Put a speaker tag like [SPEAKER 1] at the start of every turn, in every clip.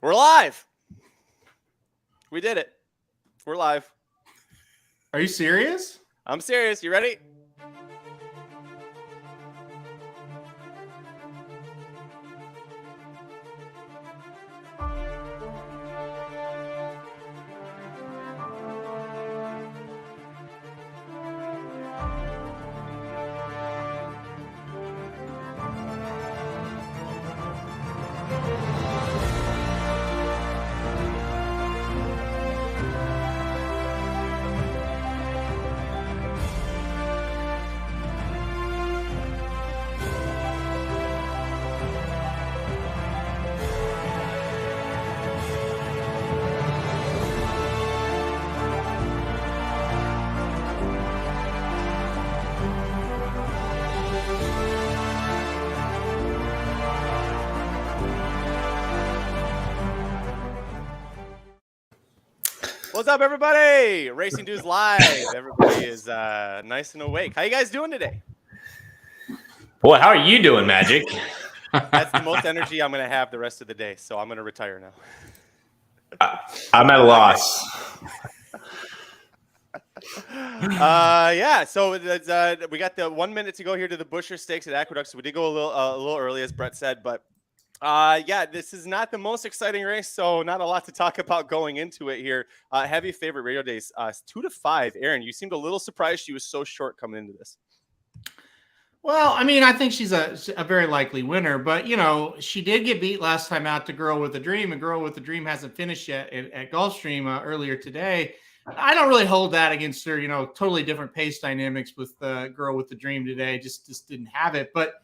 [SPEAKER 1] We're live. We did it. We're live.
[SPEAKER 2] Are you serious?
[SPEAKER 1] I'm serious. You ready? What's up, everybody? Racing Dudes Live. Everybody is nice and awake. How you guys doing today?
[SPEAKER 3] Boy, how are you doing, Magic?
[SPEAKER 1] That's the most energy I'm going to have the rest of the day, so I'm going to retire now.
[SPEAKER 3] I'm at a loss.
[SPEAKER 1] Yeah, so we got the 1 minute to go here to the Busher Stakes at Aqueduct, so we did go a little early, as Brett said, but yeah, this is not the most exciting race, so not a lot to talk about going into it here. Heavy favorite radio days, 2-5. Aaron, you seemed a little surprised she was so short coming into this.
[SPEAKER 2] Well, I mean, I think she's a very likely winner, but, you know, she did get beat last time out to Girl with a Dream, and Girl with a Dream hasn't finished yet at Gulfstream earlier today. I don't really hold that against her, you know, totally different pace dynamics with Girl with the Dream today, just didn't have it. But,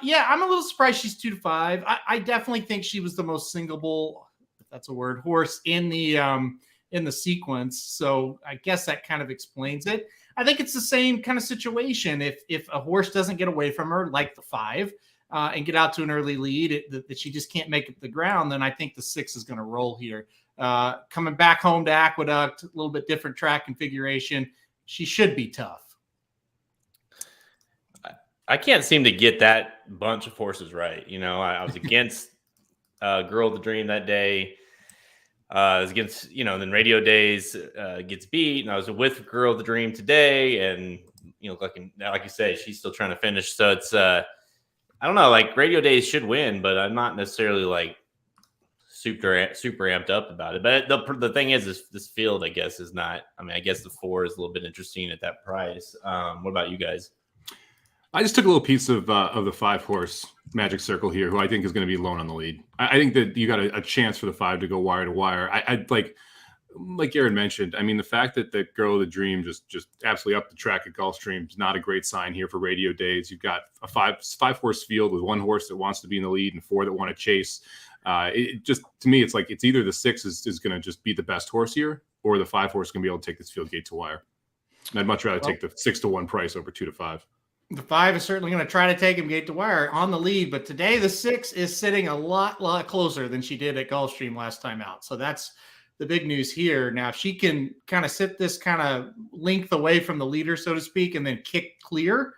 [SPEAKER 2] yeah, I'm a little surprised she's 2-5. I definitely think she was the most singleable, if that's a word, horse in the sequence, so I guess that kind of explains it. I think it's the same kind of situation. If a horse doesn't get away from her, like the 5, and get out to an early lead that she just can't make up the ground, then I think the 6 is going to roll here. Coming back home to Aqueduct, a little bit different track configuration. She should be tough.
[SPEAKER 3] I can't seem to get that bunch of horses right. You know, I was against Girl with the Dream that day. I was against, you know, then Radio Days gets beat, and I was with Girl with the Dream today, and, you know, like you say, she's still trying to finish. So it's, I don't know, like Radio Days should win, but I'm not necessarily like super amped up about it. But the thing is, this field, I guess, is not. I mean, I guess the 4 is a little bit interesting at that price. What about you guys?
[SPEAKER 4] I just took a little piece of the 5-horse Magic Circle here, who I think is going to be alone on the lead. I think that you got a chance for the 5 to go wire to wire. I like Aaron mentioned. I mean, the fact that the Girl of the Dream just absolutely up the track at Gulfstream is not a great sign here for Radio Days. You've got a 5-horse field with 1 horse that wants to be in the lead and 4 that want to chase. It just, to me, it's like it's either the 6 is going to just be the best horse here, or the 5-horse is going to be able to take this field gate to wire. And I'd much rather take the 6-1 price over 2-5.
[SPEAKER 2] The 5 is certainly going to try to take him gate to wire on the lead, but today the 6 is sitting a lot closer than she did at Gulfstream last time out. So that's the big news here. Now, if she can kind of sit this kind of length away from the leader, so to speak, and then kick clear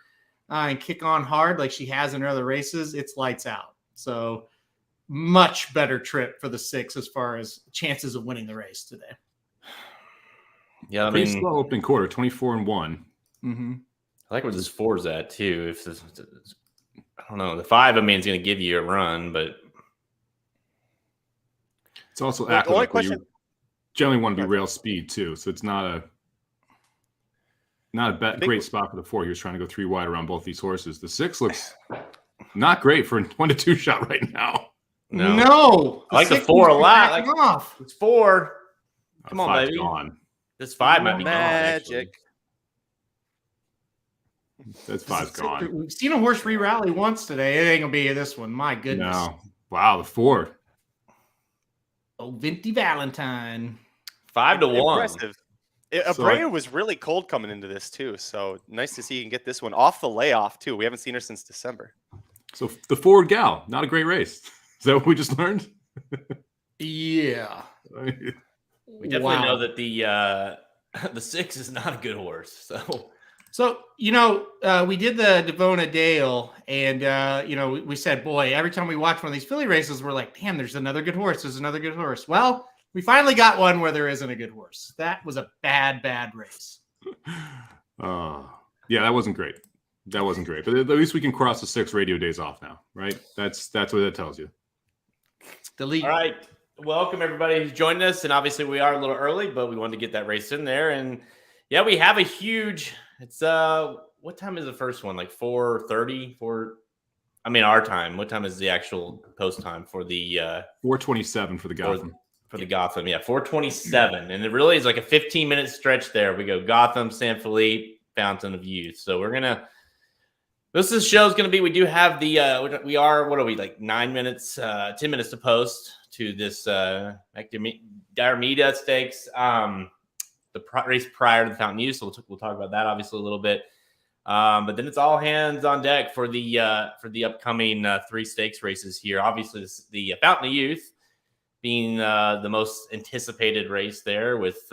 [SPEAKER 2] and kick on hard like she has in her other races, it's lights out. So much better trip for the 6 as far as chances of winning the race today.
[SPEAKER 3] Yeah, I
[SPEAKER 4] Pretty
[SPEAKER 3] mean,
[SPEAKER 4] slow opening quarter, 24-1.
[SPEAKER 2] Mm-hmm.
[SPEAKER 3] I like where this 4 is at too. If this, I don't know, the 5, I mean, is going to give you a run, but
[SPEAKER 4] it's also
[SPEAKER 1] the only
[SPEAKER 4] Aqueduct,
[SPEAKER 1] question.
[SPEAKER 4] You generally want to be rail speed too, so it's not a great spot for the 4. He was trying to go 3 wide around both these horses. The 6 looks not great for a 1-2 shot right now.
[SPEAKER 2] No.
[SPEAKER 3] I like the 4 a lot. Like,
[SPEAKER 2] off.
[SPEAKER 3] it's 4. Come on,
[SPEAKER 4] 5's
[SPEAKER 3] baby.
[SPEAKER 4] gone.
[SPEAKER 3] This 5 might be
[SPEAKER 1] Magic.
[SPEAKER 3] gone.
[SPEAKER 4] That's 5's gone.
[SPEAKER 2] We've seen a horse re-rally once today. It ain't gonna be this one. My goodness.
[SPEAKER 4] No. Wow, the 4.
[SPEAKER 2] Oh, Vinty Valentine.
[SPEAKER 3] 5-1.
[SPEAKER 1] Impressive. Abreu was really cold coming into this too, so nice to see you can get this one off the layoff too. We haven't seen her since December.
[SPEAKER 4] So the forward gal, not a great race. Is that what we just learned?
[SPEAKER 2] Yeah.
[SPEAKER 3] We definitely know that the 6 is not a good horse. So
[SPEAKER 2] So, we did the Devona Dale, and, we said, boy, every time we watch one of these filly races, we're like, damn, there's another good horse. There's another good horse. Well, we finally got one where there isn't a good horse. That was a bad race.
[SPEAKER 4] Yeah, that wasn't great. But at least we can cross the 6 radio days off now, right? That's what that tells you.
[SPEAKER 3] Delete. All right. Welcome, everybody who's joining us. And obviously, we are a little early, but we wanted to get that race in there. And, yeah, we have a huge – it's what time is the first one? Like 4:30 our time. What time is the actual post time for the
[SPEAKER 4] 4:27 for the Gotham.
[SPEAKER 3] For the Gotham, yeah, 4:27. And it really is like a 15-minute stretch there. We go Gotham, San Felipe, Fountain of Youth. So we're going to – this show is going to be – we do have the we are – what are we, like 9 minutes, 10 minutes to post to this Diarmida Stakes. The race prior to the Fountain Youth, so we'll talk about that obviously a little bit. But then it's all hands on deck for the upcoming 3 stakes races here. Obviously, the Fountain of Youth being the most anticipated race there with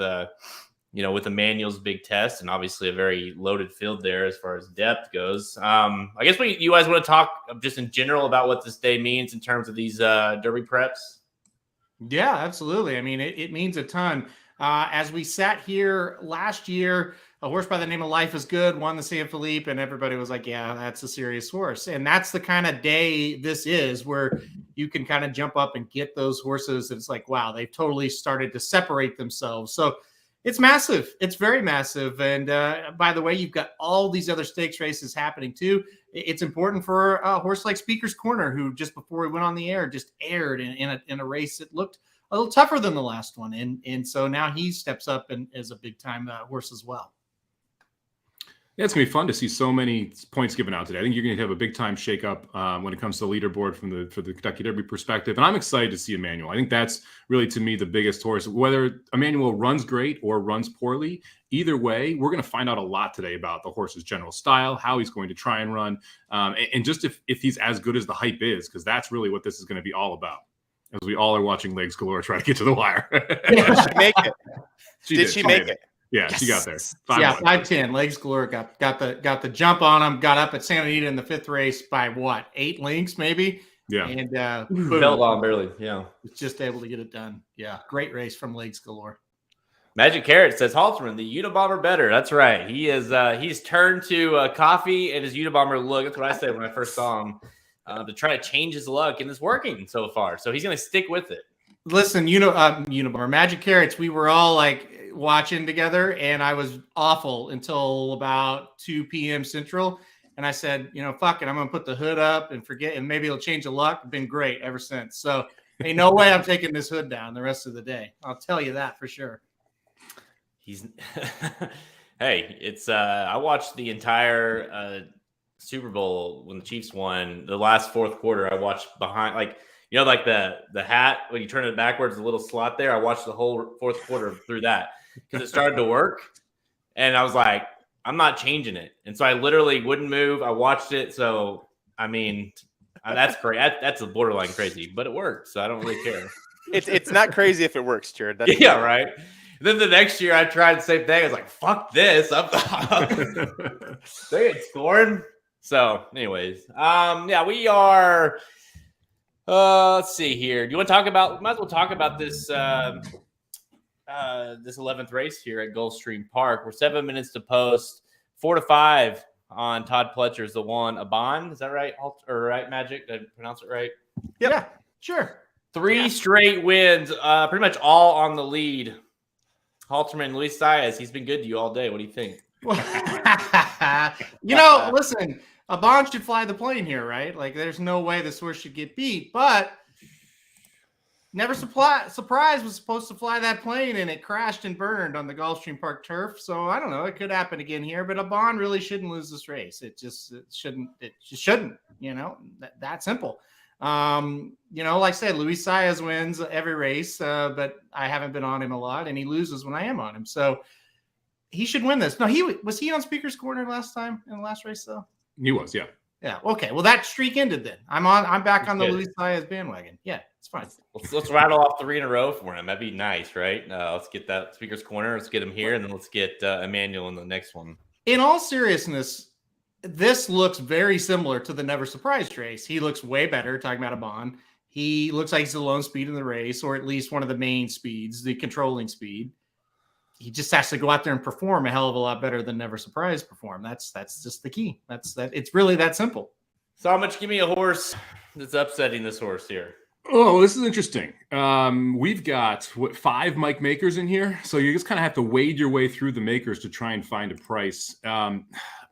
[SPEAKER 3] Emmanuel's big test and obviously a very loaded field there as far as depth goes. I guess you guys want to talk just in general about what this day means in terms of these Derby preps.
[SPEAKER 2] Yeah, absolutely. I mean, it means a ton. As we sat here last year, a horse by the name of Life is Good won the San Felipe, and everybody was like, yeah, that's a serious horse. And that's the kind of day this is where you can kind of jump up and get those horses. It's like, wow, they've totally started to separate themselves. So it's massive. It's very massive. And by the way, you've got all these other stakes races happening too. It's important for a horse like Speaker's Corner, who just before we went on the air, just aired in a race that looked a little tougher than the last one. And so now he steps up and is a big time horse as well.
[SPEAKER 4] Yeah, it's going to be fun to see so many points given out today. I think you're going to have a big time shakeup when it comes to the leaderboard for the Kentucky Derby perspective. And I'm excited to see Emmanuel. I think that's really, to me, the biggest horse. Whether Emmanuel runs great or runs poorly, either way, we're going to find out a lot today about the horse's general style, how he's going to try and run, and just if he's as good as the hype is, because that's really what this is going to be all about. As we all are watching Legs Galore try to get to the wire.
[SPEAKER 1] Did she make it? Did she make it?
[SPEAKER 4] Yeah, yes. She got there.
[SPEAKER 2] 5-10. Legs Galore got the jump on him. Got up at Santa Anita in the 5th race by what, 8 lengths maybe?
[SPEAKER 4] Yeah,
[SPEAKER 3] and fell on barely. Yeah,
[SPEAKER 2] was just able to get it done. Yeah, great race from Legs Galore.
[SPEAKER 3] Magic Carrot says Halterman, the Unabomber better. That's right. He is. He's turned to coffee and his Unabomber look. That's what I said when I first saw him. To try to change his luck, and it's working so far. So he's going to stick with it.
[SPEAKER 2] Listen, Unabomber, Magic Carrots, we were all like watching together, and I was awful until about 2 p.m. Central. And I said, fuck it, I'm going to put the hood up and forget, and maybe it'll change the luck. Been great ever since. So ain't no way I'm taking this hood down the rest of the day. I'll tell you that for sure.
[SPEAKER 3] He's hey, it's I watched the entire Super Bowl when the Chiefs won the last 4th quarter. I watched behind, like the hat when you turn it backwards, the little slot there. I watched the whole 4th quarter through that because it started to work, and I was like, I'm not changing it. And so I literally wouldn't move. I watched it. So I mean, that's great. That's a borderline crazy, but it worked. So I don't really care.
[SPEAKER 1] It's not crazy if it works, Jared. That's
[SPEAKER 3] yeah, right. And then the next year I tried the same thing. I was like, fuck this. They ain't scoring. So, anyways, yeah, we are. Let's see here. Do you want to talk about? Might as well talk about this. This 11th race here at Gulfstream Park. We're 7 minutes to post. 4-5 on Todd Pletcher's the one. Abon, is that right? Or right, Magic? Did I pronounce it right?
[SPEAKER 2] Yep. Yeah, sure.
[SPEAKER 3] 3 straight wins. Pretty much all on the lead. Halterman, Luis Saez, he's been good to you all day. What do you think?
[SPEAKER 2] Listen, a Bond should fly the plane here, right? Like, there's no way this horse should get beat, but Never Surprise was supposed to fly that plane, and it crashed and burned on the Gulfstream Park turf. So I don't know. It could happen again here, but a Bond really shouldn't lose this race. It just shouldn't. That simple. Like I said, Luis Saez wins every race, but I haven't been on him a lot, and he loses when I am on him. So he should win this. No, was he on Speaker's Corner last time in the last race though?
[SPEAKER 4] He was, yeah.
[SPEAKER 2] Yeah. Okay. Well, that streak ended then. I'm back on the Luis Saez bandwagon. Yeah, it's fine.
[SPEAKER 3] Let's rattle off 3 in a row for him. That'd be nice, right? Let's get that Speaker's Corner. Let's get him here, and then let's get Emmanuel in the next one.
[SPEAKER 2] In all seriousness, this looks very similar to the Never Surprised race. He looks way better, talking about a Bond. He looks like he's the lone speed in the race, or at least one of the main speeds, the controlling speed. He just has to go out there and perform a hell of a lot better than Never Surprised perform. That's just the key. That's that. It's really that simple.
[SPEAKER 3] Somich, give me a horse that's upsetting this horse here.
[SPEAKER 4] Oh, this is interesting. We've got 5 Mike makers in here, so you just kind of have to wade your way through the makers to try and find a price. I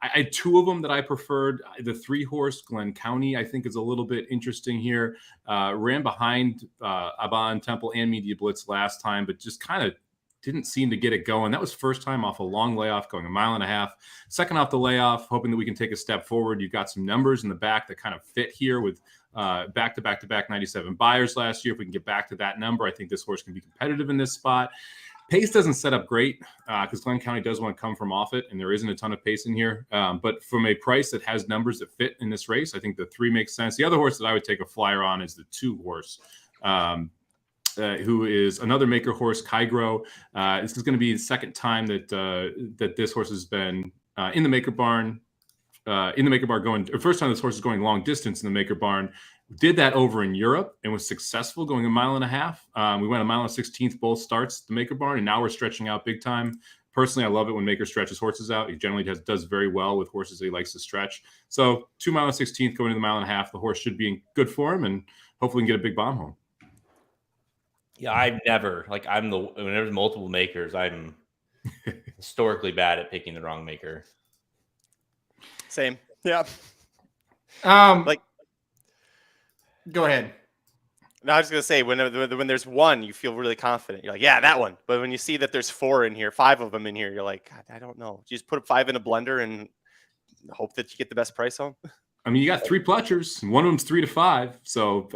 [SPEAKER 4] had 2 of them that I preferred. The 3-horse Glen County, I think, is a little bit interesting here. Ran behind Aban, Temple, and Media Blitz last time, but just kind of didn't seem to get it going. That was first time off a long layoff, going 1.5 miles. Second off the layoff, hoping that we can take a step forward. You've got some numbers in the back that kind of fit here with back-to-back 97 buyers last year. If we can get back to that number, I think this horse can be competitive in this spot. Pace doesn't set up great because Glen County does want to come from off it, and there isn't a ton of pace in here. But from a price that has numbers that fit in this race, I think the 3 makes sense. The other horse that I would take a flyer on is the 2-horse, who is another maker horse, Kygro. This is going to be the second time that this horse has been in the maker barn. First time this horse is going long distance in the maker barn. Did that over in Europe and was successful, going 1.5 miles. We went 1 mile and 16th both starts the maker barn, and now we're stretching out big time. Personally, I love it when Maker stretches horses out. He generally does very well with horses that he likes to stretch. So 2 mile and 16th going into the 1.5 miles. The horse should be in good form, and hopefully we can get a big bomb home.
[SPEAKER 3] Yeah, I've never when there's multiple makers, I'm historically bad at picking the wrong maker.
[SPEAKER 1] Same. Yeah.
[SPEAKER 2] Go ahead.
[SPEAKER 1] No, I was going to say, when there's one, you feel really confident. You're like, yeah, that one. But when you see that there's 4 in here, 5 of them in here, you're like, God, I don't know. You just put 5 in a blender and hope that you get the best price home.
[SPEAKER 4] I mean, you got 3 Pletchers, and one of them's 3 to 5. So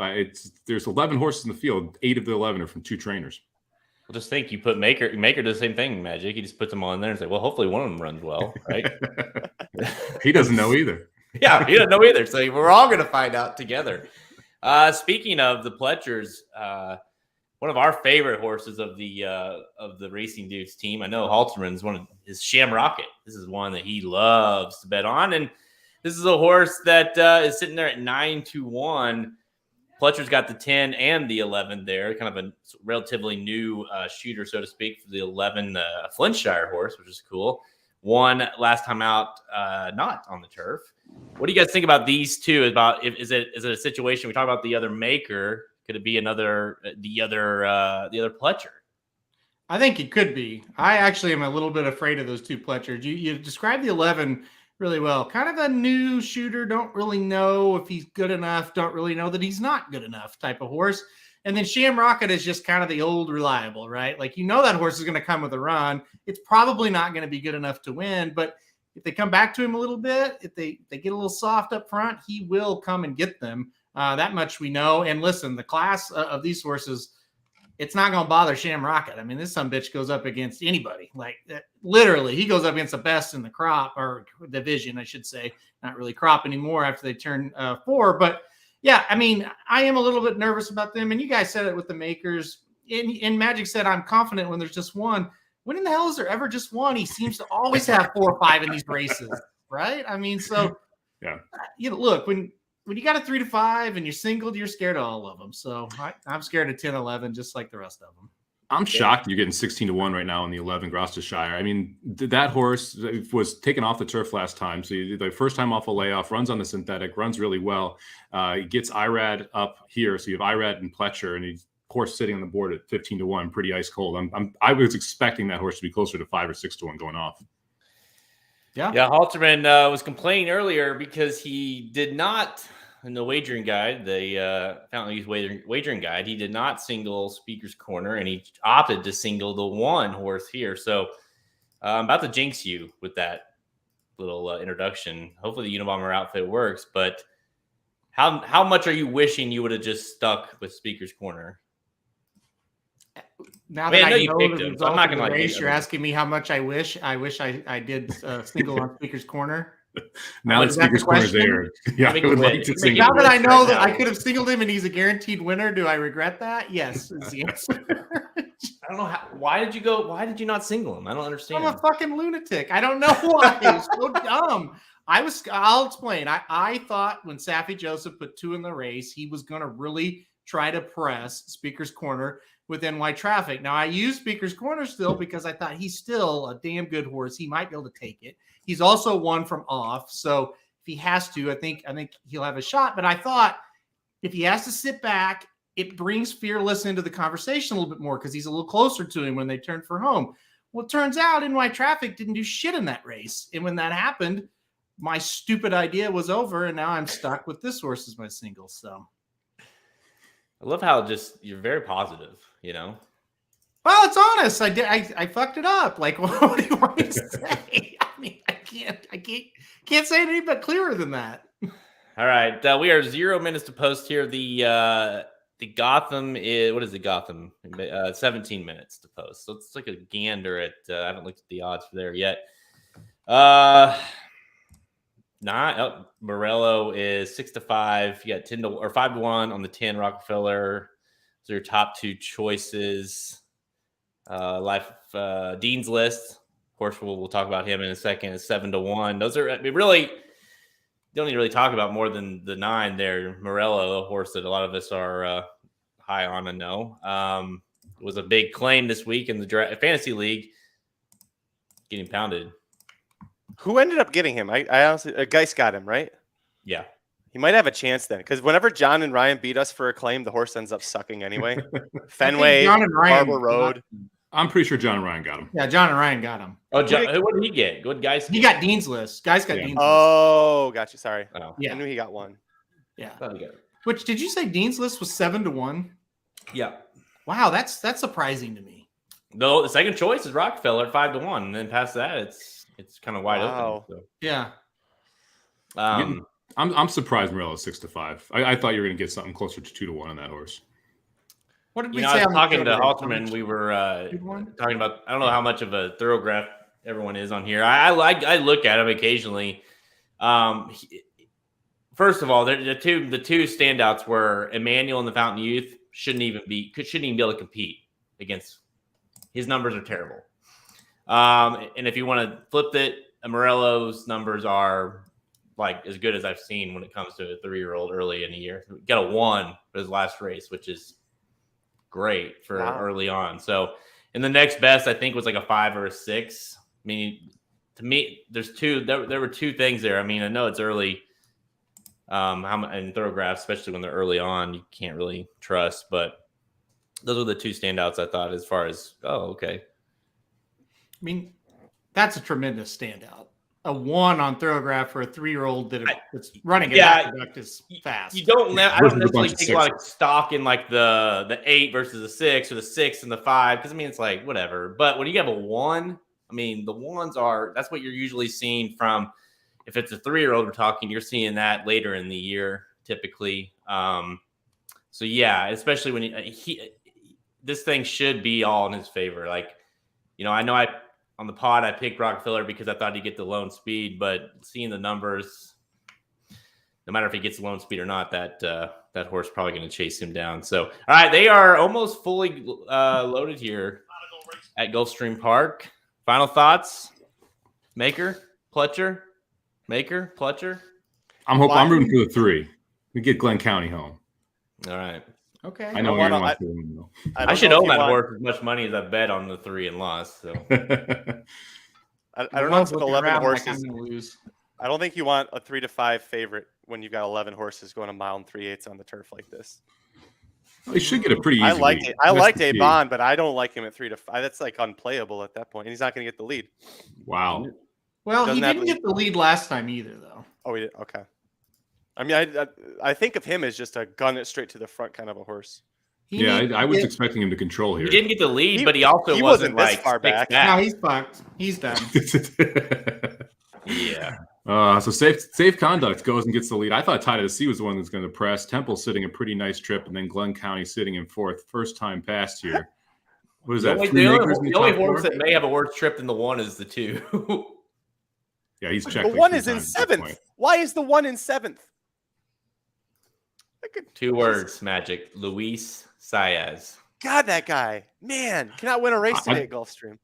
[SPEAKER 4] there's 11 horses in the field. 8 of the 11 are from 2 trainers.
[SPEAKER 3] Well, just think, you put Maker does the same thing, Magic. He just puts them on there and say, well, hopefully one of them runs well, right?
[SPEAKER 4] He doesn't know either.
[SPEAKER 3] Yeah, he doesn't know either. So we're all going to find out together. Speaking of the Pletchers, one of our favorite horses of the Racing Dudes team, I know Halterman's one of his Shamrocket. This is one that he loves to bet on, and this is a horse that is sitting there at 9-1. Pletcher's got the 10 and the 11 there, kind of a relatively new shooter, so to speak, for the 11 Flintshire horse, which is cool. Won last time out, not on the turf. What do you guys think about these two? Is it a situation? We talk about the other maker. Could it be the other Pletcher?
[SPEAKER 2] I think it could be. I actually am a little bit afraid of those 2 Pletchers. You described the 11 really well. Kind of a new shooter. Don't really know if he's good enough. Don't really know that he's not good enough type of horse. And then Shamrocket is just kind of the old reliable, right? Like, that horse is going to come with a run. It's probably not going to be good enough to win, but if they come back to him a little bit, if they get a little soft up front, he will come and get them. That much we know. And listen, the class of these horses, it's not going to bother Shamrocket. I mean, this sumbitch goes up against anybody. Like, literally, he goes up against the best in the crop, or division, I should say. Not really crop anymore after they turn 4. But, yeah, I mean, I am a little bit nervous about them. And you guys said it with the makers. And Magic said, I'm confident when there's just one. When in the hell is there ever just one? He seems to always have 4 or 5 in these races, right? I mean, so,
[SPEAKER 4] yeah.
[SPEAKER 2] Look, when you got a 3 to 5 and you're singled, you're scared of all of them. So I'm scared of 10, 11, just like the rest of them.
[SPEAKER 4] I'm shocked you're getting 16-1 right now in the 11 Gloucestershire. I mean, that horse was taken off the turf last time. So the first time off a layoff, runs on the synthetic, runs really well. He gets Irad up here. So you have Irad and Pletcher, and he's horse sitting on the board at 15-1, pretty ice cold. I was expecting that horse to be closer to 5 or 6-1 going off.
[SPEAKER 3] Yeah. Halterman was complaining earlier because he did not, in the wagering guide, the Fountain Youth wagering guide, he did not single Speaker's Corner, and he opted to single the 1 horse here. So I'm about to jinx you with that little introduction. Hopefully the Unabomber outfit works, but how much are you wishing you would have just stuck with Speaker's Corner?
[SPEAKER 2] Now that I know
[SPEAKER 3] you picked
[SPEAKER 2] the
[SPEAKER 3] him, so I'm
[SPEAKER 2] result
[SPEAKER 3] not
[SPEAKER 2] of the
[SPEAKER 3] going to
[SPEAKER 2] race, you're asking me how much I wish I did single on Speaker's Corner.
[SPEAKER 4] Now that Speaker's Corner is there, yeah, I would like to single.
[SPEAKER 2] Now that I know that I could have singled him and he's a guaranteed winner, do I regret that? Yes, is the answer.
[SPEAKER 3] don't know why did you not single him? I don't understand.
[SPEAKER 2] I'm a fucking lunatic. I don't know why. It's so dumb. I'll explain. I thought when Saffy Joseph put 2 in the race, he was going to really try to press Speaker's Corner with NY Traffic. Now, I use Speaker's Corner still because I thought he's still a damn good horse. He might be able to take it. He's also one from off. So if he has to, I think he'll have a shot. But I thought if he has to sit back, it brings Fearless into the conversation a little bit more because he's a little closer to him when they turn for home. Well, it turns out NY Traffic didn't do shit in that race. And when that happened, my stupid idea was over, and now I'm stuck with this horse as my single. So
[SPEAKER 3] I love how you're very positive,
[SPEAKER 2] Well, it's honest. I fucked it up. Like, what do you want me to say? I mean, I can't say it any but clearer than that.
[SPEAKER 3] All right, we are 0 minutes to post here. The Gotham is what is the Gotham? 17 minutes to post. So it's like a gander at. I haven't looked at the odds for there yet. Morello is 6-5. You got 10 to or 5-1 on the 10 Rockefeller. Those are your top 2 choices. Dean's List. Of course, we'll talk about him in a second. Is 7-1. Those are really don't need to really talk about more than the 9 there. Morello, a horse that a lot of us are high on and know. It was a big claim this week in the fantasy league. Getting pounded.
[SPEAKER 1] Who ended up getting him? I honestly, Geist got him, right?
[SPEAKER 3] Yeah.
[SPEAKER 1] He might have a chance then, because whenever John and Ryan beat us for a claim, the horse ends up sucking anyway. Fenway, Harbor Road.
[SPEAKER 4] I'm pretty sure John and Ryan got him.
[SPEAKER 2] Yeah, John and Ryan got him.
[SPEAKER 3] Oh, John, what did he get? Good guys.
[SPEAKER 2] He got Dean's List. Guys got Dean's List.
[SPEAKER 1] Oh, got you. Sorry.
[SPEAKER 3] Oh.
[SPEAKER 1] I knew he got one.
[SPEAKER 2] Yeah.
[SPEAKER 3] He
[SPEAKER 2] Which did you say Dean's List was 7-1?
[SPEAKER 3] Yeah.
[SPEAKER 2] Wow, that's surprising to me.
[SPEAKER 3] No, the second choice is Rockefeller at 5-1, and then past that, it's kind of wide open. So.
[SPEAKER 2] Yeah.
[SPEAKER 4] I'm surprised Morello's 6-5. I thought you were going to get something closer to 2-1 on that horse.
[SPEAKER 2] What did we say?
[SPEAKER 3] I was talking to
[SPEAKER 2] Halterman.
[SPEAKER 3] We were talking about. I don't know how much of a thoroughgraph everyone is on here. I look at him occasionally. First of all, the two standouts were Emmanuel and the Fountain Youth shouldn't even be able to compete against. His numbers are terrible. And if you want to flip it, Morello's numbers are like as good as I've seen when it comes to a 3-year-old early in the year. He got a 1 for his last race, which is great for early on. So, and the next best I think was like a 5 or a 6. I mean, to me, there's two. There were 2 things there. I mean, I know it's early. And thoroughgraphs, especially when they're early on, you can't really trust. But those are the 2 standouts I thought as far as okay.
[SPEAKER 2] I mean, that's a tremendous standout. A 1 on thoroughgraph for a 3-year-old that's running an Aqueduct is fast.
[SPEAKER 3] I don't necessarily take a lot of stock in like the 8 versus the 6 or the 6 and the 5 because I mean it's like whatever. But when you have a 1, I mean the 1s that's what you're usually seeing from. If it's a 3-year-old we're talking, you're seeing that later in the year typically. So yeah, especially when this thing should be all in his favor. Like, I know on the pod, I picked Rockefeller because I thought he'd get the lone speed, but seeing the numbers, no matter if he gets the lone speed or not, that horse is probably going to chase him down. So, all right, they are almost fully loaded here at Gulfstream Park. Final thoughts? Maker, Pletcher, Maker, Pletcher.
[SPEAKER 4] I'm rooting for the 3. We get Glen County home.
[SPEAKER 3] All right.
[SPEAKER 2] Okay.
[SPEAKER 4] I know you're not feeling though.
[SPEAKER 3] I should own that horse as much money as I bet on the 3 and lost. So
[SPEAKER 1] I don't know if with 11 horses.
[SPEAKER 2] Like I'm gonna lose.
[SPEAKER 1] I don't think you want a 3-5 favorite when you've got 11 horses going a mile and 3/8 on the turf like this.
[SPEAKER 4] Well, he should get a pretty easy.
[SPEAKER 1] I liked A-Bond, but I don't like him at 3-5. That's like unplayable at that point. And he's not going to get the lead.
[SPEAKER 4] Wow.
[SPEAKER 2] Well, he didn't get the lead last time either, though.
[SPEAKER 1] Oh, he did. Okay. I mean, I think of him as just a gun it straight to the front kind of a horse.
[SPEAKER 4] I was expecting him to control here.
[SPEAKER 3] He didn't get the lead, but he also wasn't
[SPEAKER 1] this
[SPEAKER 3] like
[SPEAKER 1] far back.
[SPEAKER 2] No, he's fucked. He's done.
[SPEAKER 3] Yeah.
[SPEAKER 4] So safe conduct goes and gets the lead. I thought Tide of the Sea was the one that's going to press. Temple sitting a pretty nice trip, and then Glen County sitting in 4th. First time past here. What is that?
[SPEAKER 3] The only horse that may have a worse trip than the 1 is the 2.
[SPEAKER 4] Yeah, he's checking.
[SPEAKER 1] The 1 is in 7th. Why is the 1 in 7th?
[SPEAKER 3] 2 words, Magic. Luis Saez.
[SPEAKER 1] God, that guy, man, cannot win a race today at Gulfstream.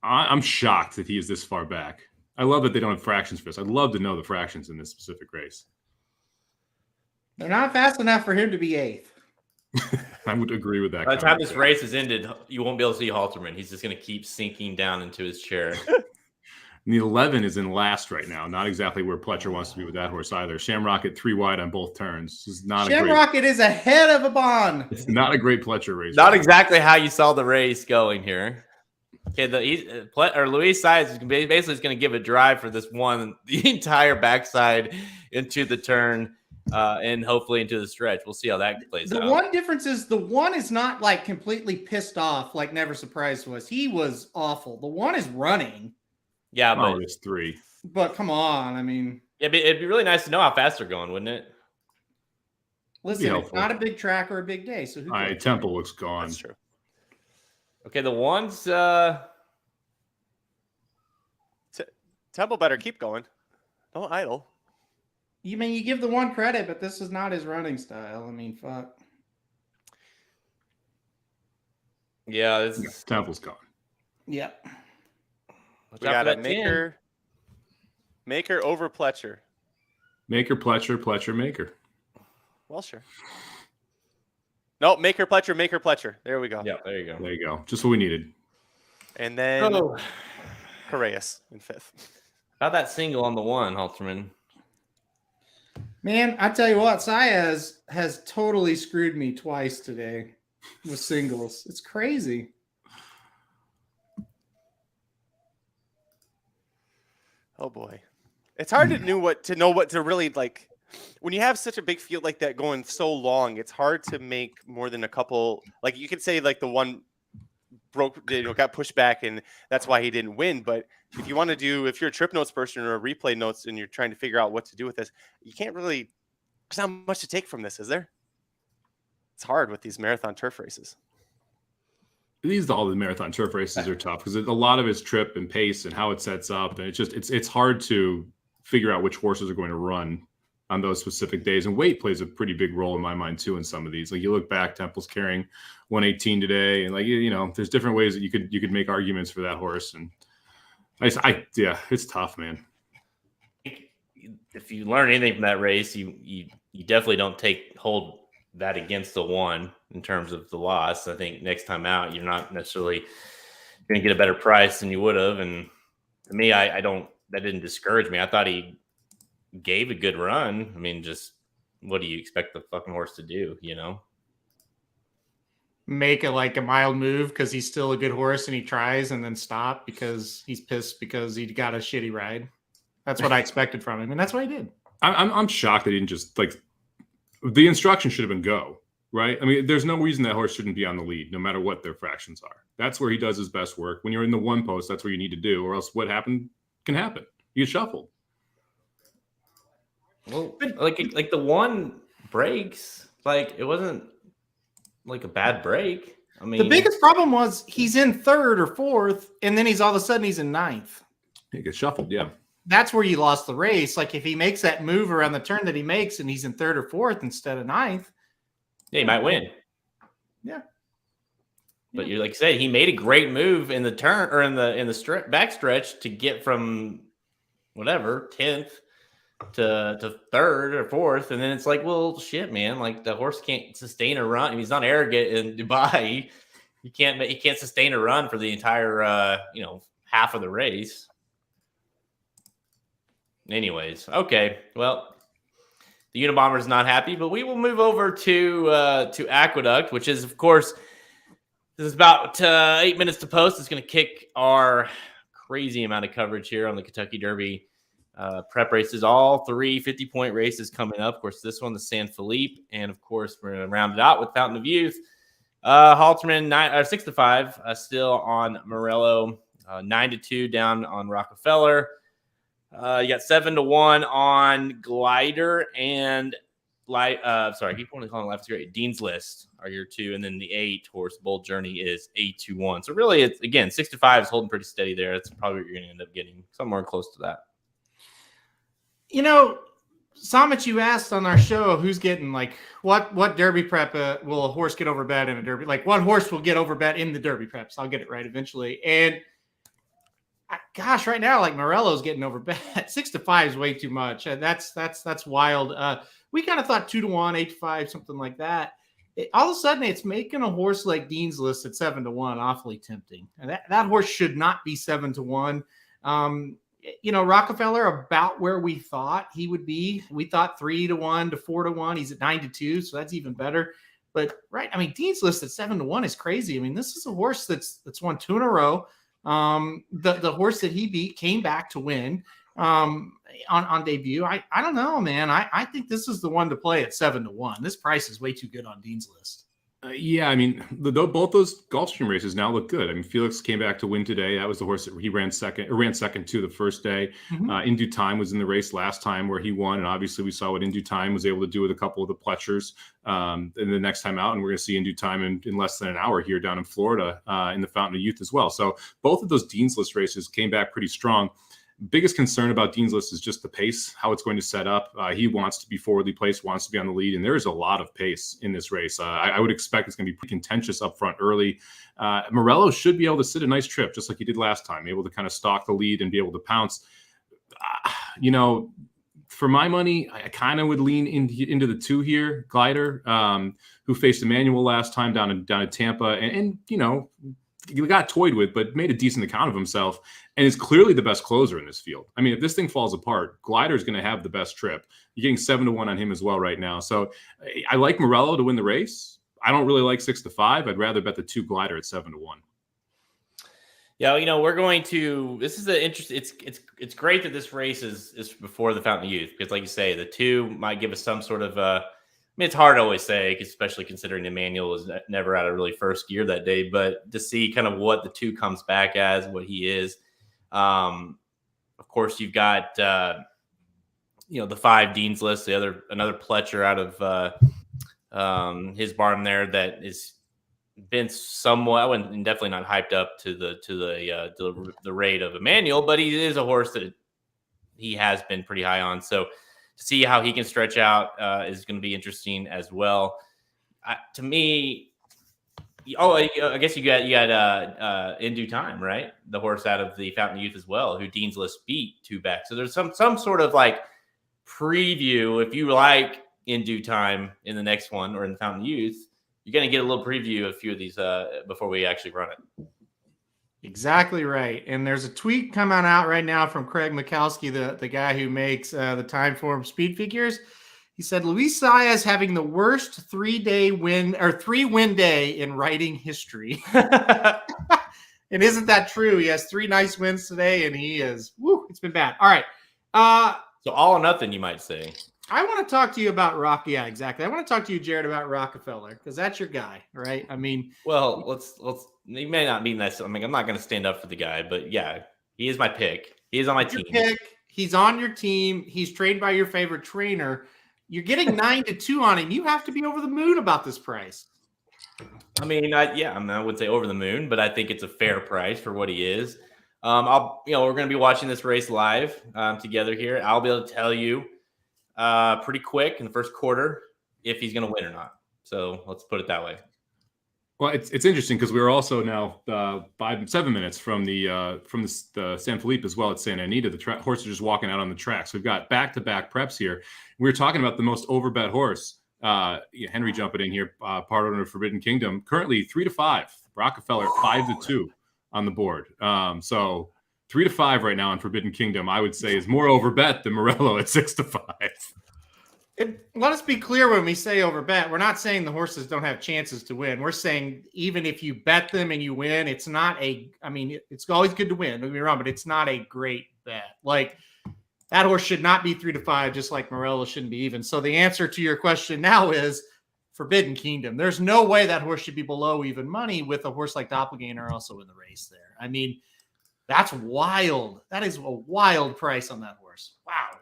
[SPEAKER 4] I'm shocked that he is this far back. I love that they don't have fractions for this. I'd love to know the fractions in this specific race.
[SPEAKER 2] They're not fast enough for him to be 8th.
[SPEAKER 4] I would agree with that.
[SPEAKER 3] By the time this race is ended, you won't be able to see Halterman. He's just going to keep sinking down into his chair.
[SPEAKER 4] And the 11 is in last right now. Not exactly where Pletcher wants to be with that horse either. Shamrock at 3 wide on both turns. This is not
[SPEAKER 2] Shamrock is ahead of a Bond.
[SPEAKER 4] It's not a great Pletcher race.
[SPEAKER 3] Not exactly how you saw the race going here. Okay, Luis Saez is basically going to give a drive for this one, the entire backside into the turn. And hopefully into the stretch. We'll see how that plays out.
[SPEAKER 2] The one difference is the 1 is not like completely pissed off like Never Surprised was. He was awful. The 1 is running.
[SPEAKER 3] Yeah, but
[SPEAKER 4] it's 3.
[SPEAKER 2] But come on, I mean,
[SPEAKER 3] it'd be really nice to know how fast they're going, wouldn't it?
[SPEAKER 2] Listen, it's not a big track or a big day. So
[SPEAKER 4] Temple looks gone.
[SPEAKER 1] That's true.
[SPEAKER 3] Okay, the ones
[SPEAKER 1] Temple better keep going. Don't idle.
[SPEAKER 2] You mean you give the 1 credit, but this is not his running style. I mean, fuck.
[SPEAKER 3] Yeah,
[SPEAKER 4] Temple's gone.
[SPEAKER 2] Yep.
[SPEAKER 1] We got a Maker over Pletcher.
[SPEAKER 4] Maker, Pletcher, Maker.
[SPEAKER 1] Well, sure. No, Maker, Pletcher. There we go.
[SPEAKER 3] Yeah, there you go.
[SPEAKER 4] There you go. Just what we needed.
[SPEAKER 1] And then Correas in 5th.
[SPEAKER 3] How that single on the 1, Halterman?
[SPEAKER 2] Man, I tell you what, Saez has totally screwed me twice today with singles. It's crazy.
[SPEAKER 1] Oh boy, it's hard to know what to really like. When you have such a big field like that going so long, it's hard to make more than a couple. Like you could say like the 1 got pushed back and that's why he didn't win. But if you want to if you're a trip notes person or a replay notes and you're trying to figure out what to do with this, you can't really, there's not much to take from this, is there? It's hard with these marathon turf races.
[SPEAKER 4] All the marathon turf races are tough because a lot of it's trip and pace and how it sets up. And it's hard to figure out which horses are going to run on those specific days. And weight plays a pretty big role in my mind too in some of these. Like you look back, Temple's carrying 118 today, and there's different ways that you could make arguments for that horse. And it's tough, man.
[SPEAKER 3] If you learn anything from that race, you definitely don't hold that against the 1 in terms of the loss. I think next time out, you're not necessarily going to get a better price than you would have. And to me, that didn't discourage me. I thought he gave a good run. I mean, just what do you expect the fucking horse to do,
[SPEAKER 2] Make it like a mild move because he's still a good horse and he tries and then stop because he's pissed because he got a shitty ride. That's what I expected from him, and that's what he did.
[SPEAKER 4] I'm shocked they didn't just the instruction should have been go, right? I mean, there's no reason that horse shouldn't be on the lead, no matter what their fractions are. That's where he does his best work. When you're in the 1 post, that's what you need to do, or else what happened can happen. You get shuffled.
[SPEAKER 3] Well, like the 1 breaks, it wasn't like a bad break. I mean,
[SPEAKER 2] the biggest problem was he's in 3rd or 4th, and then all of a sudden he's in 9th.
[SPEAKER 4] He gets shuffled, yeah.
[SPEAKER 2] That's where you lost the race. Like if he makes that move around the turn that he makes and he's in 3rd or 4th instead of 9th.
[SPEAKER 3] Yeah, he might win.
[SPEAKER 2] Yeah.
[SPEAKER 3] But you're like I said, he made a great move in the turn or in the backstretch to get from 10th to 3rd or 4th, and then it's like, well, shit, man, like the horse can't sustain a run. He's not arrogant in Dubai. He can't sustain a run for the entire half of the race. Anyways, okay, well, the Unabomber's not happy, but we will move over to Aqueduct, which is, of course, this is about 8 minutes to post. It's going to kick our crazy amount of coverage here on the Kentucky Derby prep races. All 3 50-point races coming up. Of course, this one, the San Felipe, and of course, we're going to round it out with Fountain of Youth. Halterman 6-5, still on Morello, 9-2 down on Rockefeller. You got 7-1 on Glider and I keep wanting to call it Life's Great. Dean's List are your 2, and then the 8 horse Bold Journey is 8-1. So really, it's again 6-5 is holding pretty steady there. That's probably what you're going to end up getting, somewhere close to that.
[SPEAKER 2] Somich, you asked on our show who's getting like what Derby prep will a horse get over bet in a Derby? Like what horse will get over bet in the Derby preps? I'll get it right eventually. And gosh, right now like Morello's getting over bet. 6-5 is way too much. That's wild. We kind of thought 2-1, 8-5, something like that. All of a sudden, it's making a horse like Dean's List at 7-1 awfully tempting. And that horse should not be 7-1. Rockefeller about where we thought he would be. We thought 3-1 to 4-1. He's at 9-2, so that's even better. But right, I mean, Dean's List at 7-1 is crazy. I mean, this is a horse that's won 2 in a row. The horse that he beat came back to win on debut. I don't know, man. I think this is the one to play at 7-1. This price is way too good on Dean's List.
[SPEAKER 4] Yeah, I mean, both those Gulfstream races now look good. I mean, Felix came back to win today. That was the horse that he ran second to the first day.
[SPEAKER 2] Mm-hmm.
[SPEAKER 4] In Due Time was in the race last time where he won, and obviously we saw what In Due Time was able to do with a couple of the Pletchers in the next time out, and we're going to see In Due Time in less than an hour here down in Florida in the Fountain of Youth as well. So both of those Dean's List races came back pretty strong. Biggest concern about Dean's List is just the pace, how it's going to set up. He wants to be forwardly placed, wants to be on the lead, and there is a lot of pace in this race. I would expect it's going to be pretty contentious up front early. Morello should be able to sit a nice trip, just like he did last time, able to kind of stalk the lead and be able to pounce. For my money, I kind of would lean into the 2 here, Glider, who faced Emmanuel last time down in Tampa, and he got toyed with, but made a decent account of himself and is clearly the best closer in this field. I mean, if this thing falls apart, Glider is going to have the best trip. You're getting 7-1 on him as well right now. So I like Morello to win the race. I don't really like 6-5. I'd rather bet the 2 Glider at 7-1.
[SPEAKER 3] Yeah, we're going to. This is the interest. It's great that this race is before the Fountain of Youth because, like you say, the 2 might give us some sort of. I mean, it's hard to always say, especially considering Emmanuel is never out of really first gear that day. But to see kind of what the 2 comes back as, what he is. Of course, you've got the 5 Dean's List, another Pletcher out of his barn there that is been somewhat and definitely not hyped up to the rate of Emmanuel, but he is a horse that he has been pretty high on. So to see how he can stretch out is going to be interesting as well. To me, I guess you got In Due Time, right? The horse out of the Fountain of Youth as well, who Dean's List beat 2 back. So there's some sort of like preview. If you like In Due Time in the next one or in the Fountain of Youth, you're going to get a little preview of a few of these before we actually run it.
[SPEAKER 2] Exactly right. And there's a tweet coming out right now from Craig Mikowski, the guy who makes the Timeform speed figures. He said Luis Saez having the worst 3-win day in writing history. And isn't that true? He has 3 nice wins today, and he is it's been bad. All right.
[SPEAKER 3] So all or nothing, you might say.
[SPEAKER 2] I want to talk to you about Rock. Yeah, exactly. I want to talk to you, Jared, about Rockefeller because that's your guy, right? I mean,
[SPEAKER 3] well, let's. He may not mean that. I mean, I'm not going to stand up for the guy, but yeah, he is my pick. He is on my team.
[SPEAKER 2] He's on your team. He's trained by your favorite trainer. You're getting 9-2 on him. You have to be over the moon about this price.
[SPEAKER 3] I mean, I would say over the moon, but I think it's a fair price for what he is. We're going to be watching this race live together here. I'll be able to tell you pretty quick in the first quarter if he's going to win or not. So let's put it that way.
[SPEAKER 4] Well, it's interesting because we were also now 7 minutes from the San Felipe as well at Santa Anita. The horses are just walking out on the track. So we've got back-to-back preps here. We were talking about the most overbet horse. Henry jumping in here, part owner of Forbidden Kingdom. Currently 3-5. Rockefeller 5-2 on the board. So 3-5 right now on Forbidden Kingdom, I would say, is more overbet than Morello at 6-5.
[SPEAKER 2] Let us be clear when we say overbet. We're not saying the horses don't have chances to win. We're saying even if you bet them and you win, it's always good to win. Don't get me wrong, but it's not a great bet. Like that horse should not be 3-5, just like Morello shouldn't be even. So the answer to your question now is Forbidden Kingdom. There's no way that horse should be below even money with a horse like Doppelganger also in the race there. I mean, that's wild. That is a wild price on that horse. Wow.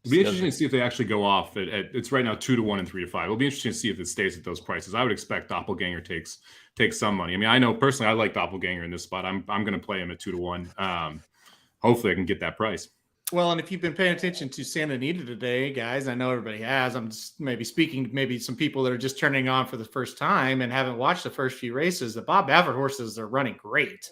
[SPEAKER 4] It'll be interesting to see if they actually go off. It's right now 2-1 and 3-5. It'll be interesting to see if it stays at those prices. I would expect Doppelganger takes some money. I mean, I know personally I like Doppelganger in this spot. I'm going to play him at 2-1. Hopefully I can get that price.
[SPEAKER 2] Well, and if you've been paying attention to Santa Anita today, guys, I know everybody has. I'm just maybe speaking to maybe some people that are just turning on for the first time and haven't watched the first few races. The Bob Baffert horses are running great.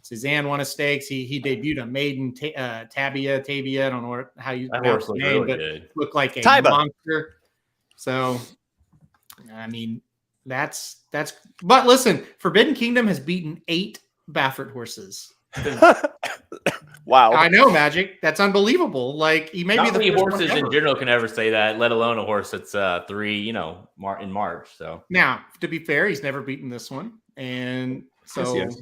[SPEAKER 2] Suzanne won a stakes. He debuted a maiden Tavia. I don't know how you pronounce the name, but
[SPEAKER 3] good.
[SPEAKER 2] looked like a
[SPEAKER 1] Taiba.
[SPEAKER 2] monster. So, I mean, that's. But listen, Forbidden Kingdom has beaten 8 Baffert horses.
[SPEAKER 1] Wow.
[SPEAKER 2] I know, Magic. That's unbelievable. Like he may
[SPEAKER 3] Not
[SPEAKER 2] be the
[SPEAKER 3] many
[SPEAKER 2] first
[SPEAKER 3] horses
[SPEAKER 2] one
[SPEAKER 3] in
[SPEAKER 2] ever.
[SPEAKER 3] general can ever say that, let alone a horse that's 3, in March. So
[SPEAKER 2] Now, to be fair, he's never beaten this one, and so
[SPEAKER 4] Yes,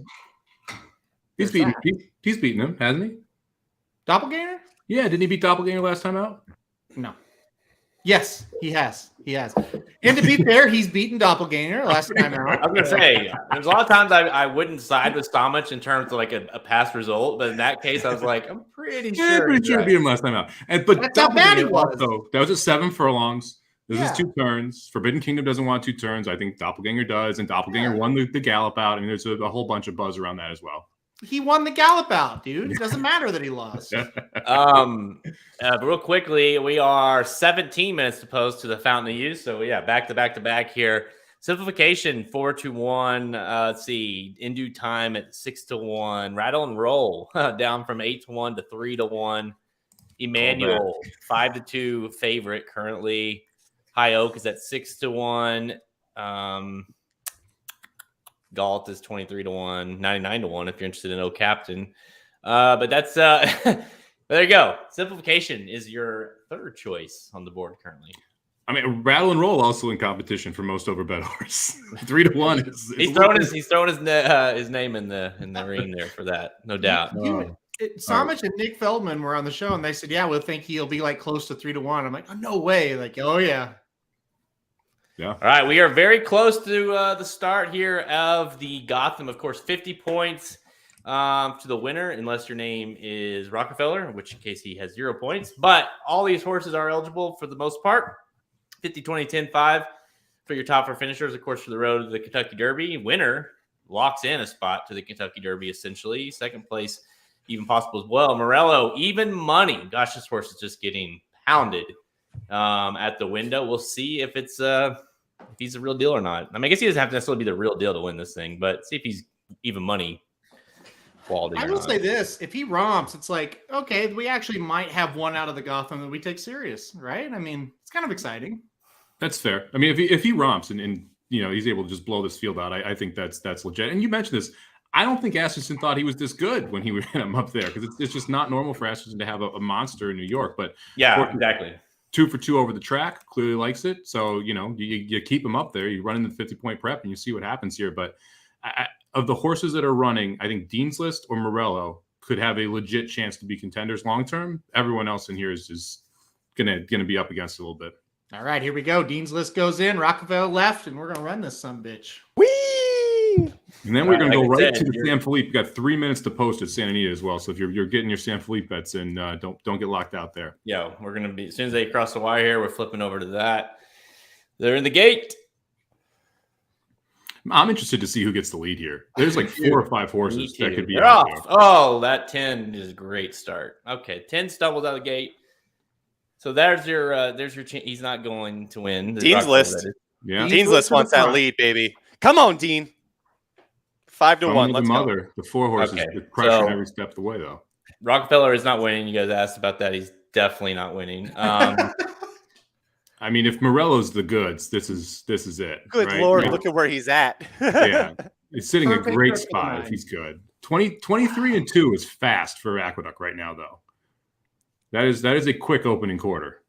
[SPEAKER 4] he's beaten him, hasn't he?
[SPEAKER 2] Doppelganger.
[SPEAKER 4] Yeah, didn't he beat Doppelganger last time out?
[SPEAKER 2] No. Yes, he has. And to be fair, he's beaten Doppelganger last time out.
[SPEAKER 3] I was gonna say, there's a lot of times I wouldn't side with Somich in terms of like a past result, but in that case, I was like, I'm pretty
[SPEAKER 4] Yeah,
[SPEAKER 3] sure.
[SPEAKER 4] pretty sure he beat him last time out. But
[SPEAKER 2] That's how bad he
[SPEAKER 4] Doppelganger
[SPEAKER 2] was.
[SPEAKER 4] also, that was at 7 furlongs. This is
[SPEAKER 2] Yeah.
[SPEAKER 4] 2 turns. Forbidden Kingdom doesn't want 2 turns. I think Doppelganger does, and Doppelganger won the gallop out. I mean, there's a whole bunch of buzz around that as well.
[SPEAKER 2] He won the gallop out, dude. It doesn't matter that he lost.
[SPEAKER 3] But real quickly, we are 17 minutes to post to the Fountain of Youth. So yeah, back to back here. Simplification 4-1. Let's see, in due time at 6-1. Rattle and roll down from 8-1 to 3-1. Emmanuel 5-2 favorite currently. High Oak is at 6-1. Galt is 23-1, 99-1 if you're interested in O Captain. But that's there you go. Simplification is your third choice on the board currently.
[SPEAKER 4] I mean, Rattle and Roll also in competition for most overbet horse. 3-1 is
[SPEAKER 3] He's throwing his name in the ring there for that, no doubt.
[SPEAKER 2] Somich and Nick Feldman were on the show, and they said, "Yeah, we'll think he'll be like close to 3-1." I'm like, "Oh, no way!" Like, "Oh yeah."
[SPEAKER 4] Yeah.
[SPEAKER 3] All right, we are very close to the start here of the Gotham. Of course, 50 points to the winner, unless your name is Rockefeller, in which case he has 0 points. But all these horses are eligible for the most part. 50, 20, 10, 5 for your top 4 finishers. Of course, for the road to the Kentucky Derby. Winner locks in a spot to the Kentucky Derby, essentially. Second place, even possible as well. Morello, even money. Gosh, this horse is just getting pounded at the window. We'll see if it's if he's a real deal or not. I mean, I guess he doesn't have to necessarily be the real deal to win this thing, but see if he's even money quality.
[SPEAKER 2] I will say this: if he romps, it's like, okay, we actually might have one out of the Gotham that we take serious, right? I mean, it's kind of exciting.
[SPEAKER 4] That's fair. I mean, if he romps and he's able to just blow this field out, I think that's legit. And you mentioned this. I don't think Asmussen thought he was this good when he ran him up there, because it's just not normal for Asmussen to have a monster in New York. But
[SPEAKER 3] yeah, exactly.
[SPEAKER 4] 2 for 2 over the track, clearly likes it. So, you keep him up there. You run in the 50-point prep and you see what happens here. But of the horses that are running, I think Dean's List or Morello could have a legit chance to be contenders long term. Everyone else in here is gonna be up against it a little bit.
[SPEAKER 2] All right, here we go. Dean's List goes in, Rockefeller left, and we're gonna run this sumbitch.
[SPEAKER 1] Whee!
[SPEAKER 4] And then we're going to go right to the
[SPEAKER 3] you're...
[SPEAKER 4] San Felipe. We've got 3 minutes to post at Santa Anita as well. So if you're getting your San Felipe bets in, don't get locked out there.
[SPEAKER 3] Yeah, we're going to be, as soon as they cross the wire here, we're flipping over to that. They're in the gate.
[SPEAKER 4] I'm interested to see who gets the lead here. There's like 4 or 5 horses that could be
[SPEAKER 3] They're
[SPEAKER 4] out
[SPEAKER 3] off.
[SPEAKER 4] there.
[SPEAKER 3] Oh, that 10 is a great start. Okay, 10 stumbled out of the gate. So there's your he's not going to win.
[SPEAKER 1] Dean's List.
[SPEAKER 4] Yeah.
[SPEAKER 1] Dean's List wants that lead, baby. Come on, Dean. 5-1. Let's go.
[SPEAKER 4] The 4 horses crushing every step of the way, though.
[SPEAKER 3] Rockefeller is not winning. You guys asked about that. He's definitely not winning.
[SPEAKER 4] I mean, if Morello's the goods, this is it.
[SPEAKER 1] Good
[SPEAKER 4] right?
[SPEAKER 1] Lord, look at where he's at.
[SPEAKER 4] Yeah, he's sitting
[SPEAKER 2] Perfect
[SPEAKER 4] a great
[SPEAKER 2] perfect
[SPEAKER 4] spot
[SPEAKER 2] line.
[SPEAKER 4] if he's good. 23-2 is fast for Aqueduct right now, though. That is a quick opening quarter.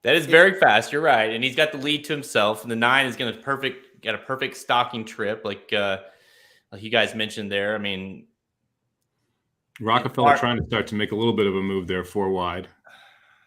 [SPEAKER 3] That is very fast. You're right, and he's got the lead to himself. And the 9 is going to get a perfect stalking trip, like you guys mentioned there. I mean,
[SPEAKER 4] Rockefeller trying to start to make a little bit of a move there, 4 wide.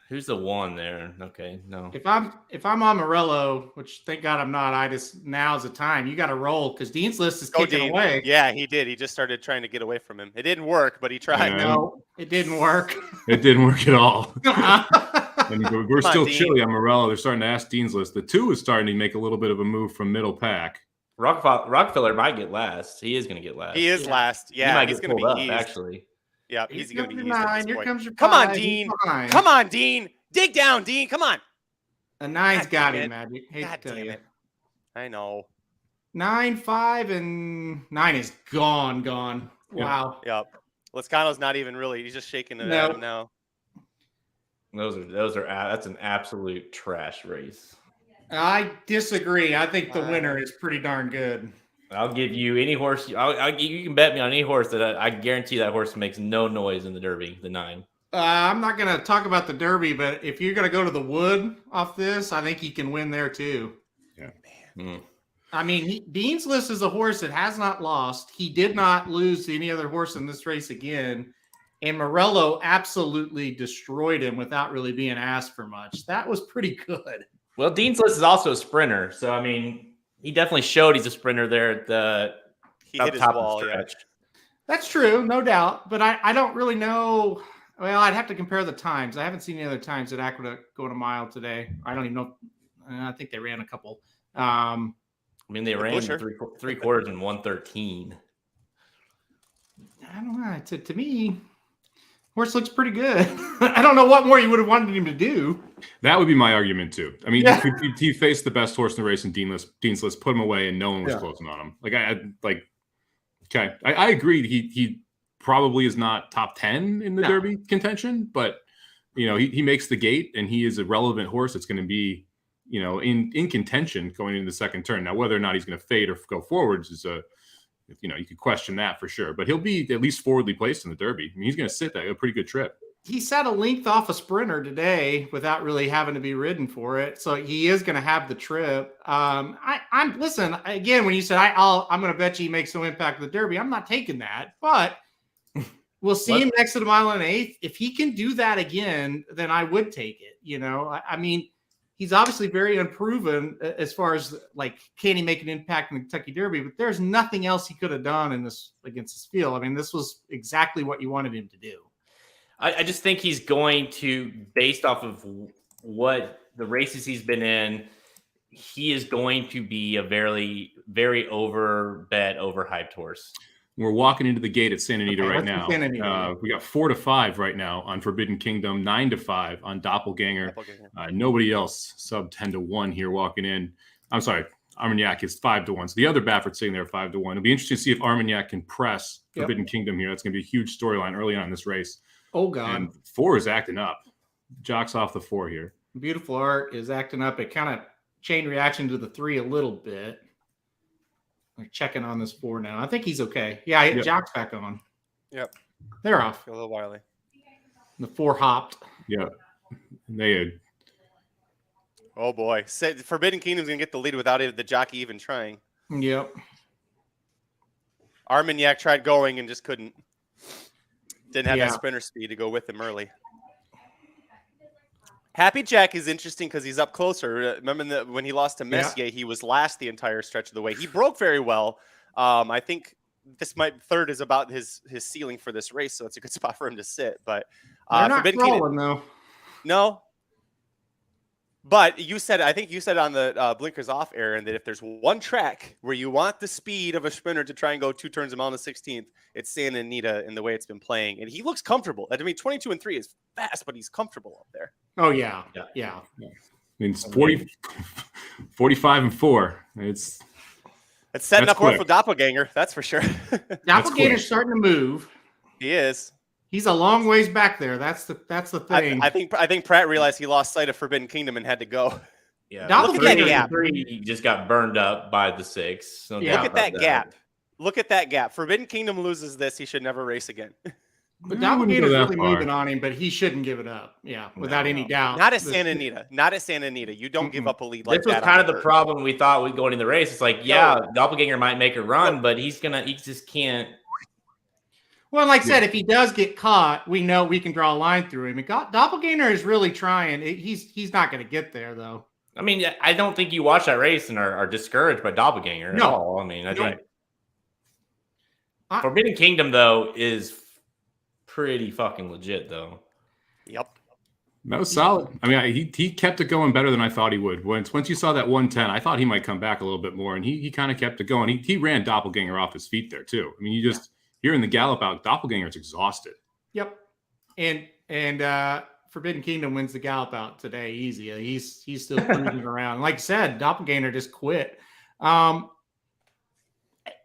[SPEAKER 3] who's the 1 there? Okay, no.
[SPEAKER 2] If I'm on Morello, which thank God I'm not, now's the time. You got to roll because Dean's List is kicking
[SPEAKER 1] Dean.
[SPEAKER 2] away.
[SPEAKER 1] Yeah, he did. He just started trying to get away from him. It didn't work, but he tried.
[SPEAKER 4] Yeah.
[SPEAKER 2] No, it didn't work.
[SPEAKER 4] It didn't work at all. And we're still
[SPEAKER 1] Dean.
[SPEAKER 4] chilly on Morello. They're starting to ask Dean's List. The 2 is starting to make a little bit of a move from middle pack.
[SPEAKER 3] Rockefeller might get last. He is going to get last.
[SPEAKER 1] He is last.
[SPEAKER 3] He
[SPEAKER 1] Yeah,
[SPEAKER 3] might
[SPEAKER 1] he's
[SPEAKER 3] get
[SPEAKER 1] going to
[SPEAKER 3] pulled
[SPEAKER 1] be
[SPEAKER 3] up,
[SPEAKER 1] eased.
[SPEAKER 3] actually.
[SPEAKER 1] Yeah, he's going to be
[SPEAKER 2] your
[SPEAKER 1] used at
[SPEAKER 2] 9.
[SPEAKER 1] this
[SPEAKER 2] Here
[SPEAKER 1] point.
[SPEAKER 2] comes your
[SPEAKER 1] Come on,
[SPEAKER 2] 5. He's
[SPEAKER 1] Dean.
[SPEAKER 2] behind.
[SPEAKER 1] Come on, Dean. Dig down, Dean. Come on.
[SPEAKER 2] A 9's
[SPEAKER 1] God
[SPEAKER 2] got
[SPEAKER 1] damn
[SPEAKER 2] him,
[SPEAKER 1] it.
[SPEAKER 2] Magic. Hate
[SPEAKER 1] God
[SPEAKER 2] to tell
[SPEAKER 1] damn
[SPEAKER 2] you.
[SPEAKER 1] it. I know.
[SPEAKER 2] 9, 5, and 9 is gone. Wow.
[SPEAKER 1] Yep. Lozcano's not even really. He's just shaking it
[SPEAKER 2] No.
[SPEAKER 1] at him now.
[SPEAKER 3] That's an absolute trash race.
[SPEAKER 2] I disagree. I think the winner is pretty darn good.
[SPEAKER 3] I'll give you any horse. You can bet me on any horse that I guarantee that horse makes no noise in the Derby. The 9.
[SPEAKER 2] I'm not going to talk about the Derby, but if you're going to go to the Wood off this, I think he can win there too.
[SPEAKER 4] Yeah.
[SPEAKER 3] Mm.
[SPEAKER 2] I mean, Dean's List is a horse that has not lost. He did not lose to any other horse in this race again. And Morello absolutely destroyed him without really being asked for much. That was pretty good.
[SPEAKER 3] Well, Dean's List is also a sprinter. So, I mean, he definitely showed he's a sprinter there at the
[SPEAKER 1] He hit his
[SPEAKER 3] top
[SPEAKER 1] wall,
[SPEAKER 3] of the
[SPEAKER 1] yeah.
[SPEAKER 3] stretch.
[SPEAKER 2] That's true, no doubt. But I don't really know. Well, I'd have to compare the times. I haven't seen any other times at Aqueduct going a mile today. I don't even know. I think they ran a couple.
[SPEAKER 3] I mean, they ran
[SPEAKER 1] Busher.
[SPEAKER 3] three quarters in 1:13.
[SPEAKER 2] I don't know. To me, horse looks pretty good. I don't know what more you would have wanted him to do.
[SPEAKER 4] That would be my argument too. I mean,
[SPEAKER 2] Yeah.
[SPEAKER 4] he faced the best horse in the race in Dean's List, put him away, and no one was closing on him. Okay, I agree. He probably is not top 10 in the Derby contention, but he makes the gate, and he is a relevant horse that's going to be in contention going into the second turn. Now, whether or not he's going to fade or go forwards is you could question that for sure, but he'll be at least forwardly placed in the Derby. I mean, he's going to sit there a pretty good trip.
[SPEAKER 2] He sat a length off a sprinter today without really having to be ridden for it, so he is going to have the trip. I'm listen again when you said I'm going to bet you he makes no impact in the Derby. I'm not taking that, but we'll see him next to the mile and 1/8. If he can do that again, then I would take it. I mean, he's obviously very unproven as far as can he make an impact in the Kentucky Derby? But there's nothing else he could have done in this against this field. I mean, this was exactly what you wanted him to do.
[SPEAKER 3] I just think he's going to, based off of what the races he's been in, he is going to be a very, very overhyped horse.
[SPEAKER 4] We're walking into the gate at Santa Anita right now.
[SPEAKER 2] Santa Anita.
[SPEAKER 4] We got 4-5 right now on Forbidden Kingdom, 9-5 on Doppelganger. Nobody else sub 10-1 here walking in. I'm sorry, Armagnac is 5-1. So the other Baffert's sitting there 5-1. It'll be interesting to see if Armagnac can press Forbidden Kingdom here. That's going to be a huge storyline early on in this race.
[SPEAKER 2] Oh, God.
[SPEAKER 4] And 4 is acting up. Jock's off the 4 here.
[SPEAKER 2] Beautiful Art is acting up. It kind of chain reaction to the 3 a little bit. We're checking on this 4 now. I think he's okay. Yeah, Jock's back on.
[SPEAKER 1] Yep.
[SPEAKER 2] They're off.
[SPEAKER 1] A little wily.
[SPEAKER 2] The 4 hopped.
[SPEAKER 4] Yeah. They had.
[SPEAKER 1] Oh, boy. Forbidden Kingdom's going to get the lead without the jockey even trying.
[SPEAKER 2] Yep.
[SPEAKER 1] Armagnac tried going and just couldn't. Didn't have that sprinter speed to go with him early. Happy Jack is interesting because he's up closer. Remember when he lost to Messier, he was last the entire stretch of the way. He broke very well. I think third is about his ceiling for this race, so it's a good spot for him to sit. But
[SPEAKER 2] they're not
[SPEAKER 1] Forbidden
[SPEAKER 2] crawling, though.
[SPEAKER 1] No. But I think you said on the blinkers off, Aaron, that if there's one track where you want the speed of a sprinter to try and go 2 turns a mile on the 16th, it's Santa Anita in the way it's been playing. And he looks comfortable. I mean, 22-3 is fast, but he's comfortable up there.
[SPEAKER 2] Oh, yeah.
[SPEAKER 4] I mean, it's 45-4. It's
[SPEAKER 1] setting up for Doppelganger, that's for sure.
[SPEAKER 2] Doppelganger's starting to move.
[SPEAKER 1] He is.
[SPEAKER 2] He's a long ways back there. That's the thing.
[SPEAKER 1] I think Pratt realized he lost sight of Forbidden Kingdom and had to go.
[SPEAKER 3] Yeah,
[SPEAKER 1] look at that gap.
[SPEAKER 3] He just got burned up by the 6. So
[SPEAKER 1] look at that gap. Look at that gap. Forbidden Kingdom loses this. He should never race again.
[SPEAKER 2] But Doppelganger's really moving on him, but he shouldn't give it up. Yeah, without any doubt.
[SPEAKER 1] Not at Santa Anita. Not at Santa Anita. You don't give up a lead like that.
[SPEAKER 3] This was kind of the problem we thought with going in the race. It's like, Doppelganger might make a run, but he just can't.
[SPEAKER 2] Well, like I said, if he does get caught, we know we can draw a line through him. Doppelganger is really trying. He's not going to get there, though.
[SPEAKER 3] I mean, I don't think you watch that race and are discouraged by Doppelganger at all. I mean, I think Forbidden Kingdom, though, is pretty fucking legit, though.
[SPEAKER 1] Yep.
[SPEAKER 4] That was solid. I mean, he kept it going better than I thought he would. Once you saw that 110, I thought he might come back a little bit more, and he kind of kept it going. He ran Doppelganger off his feet there, too. I mean, you're in the gallop out. Doppelganger's exhausted.
[SPEAKER 2] Yep. And Forbidden Kingdom wins the Gallop out today easy. He's still cruising around. Like I said, Doppelganger just quit.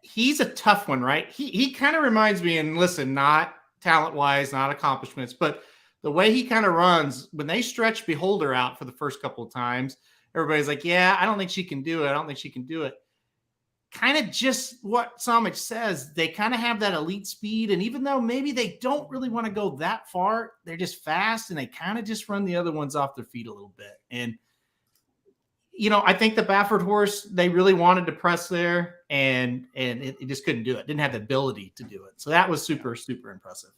[SPEAKER 2] He's a tough one, right? He kind of reminds me, and listen, not talent-wise, not accomplishments, but the way he kind of runs, when they stretch Beholder out for the first couple of times, everybody's like, yeah, I don't think she can do it. I don't think she can do it. Kind of just what Somich says, they kind of have that elite speed. And even though maybe they don't really want to go that far, they're just fast and they kind of just run the other ones off their feet a little bit. And, I think the Baffert horse, they really wanted to press there and it just couldn't do it. Didn't have the ability to do it. So that was super, super impressive.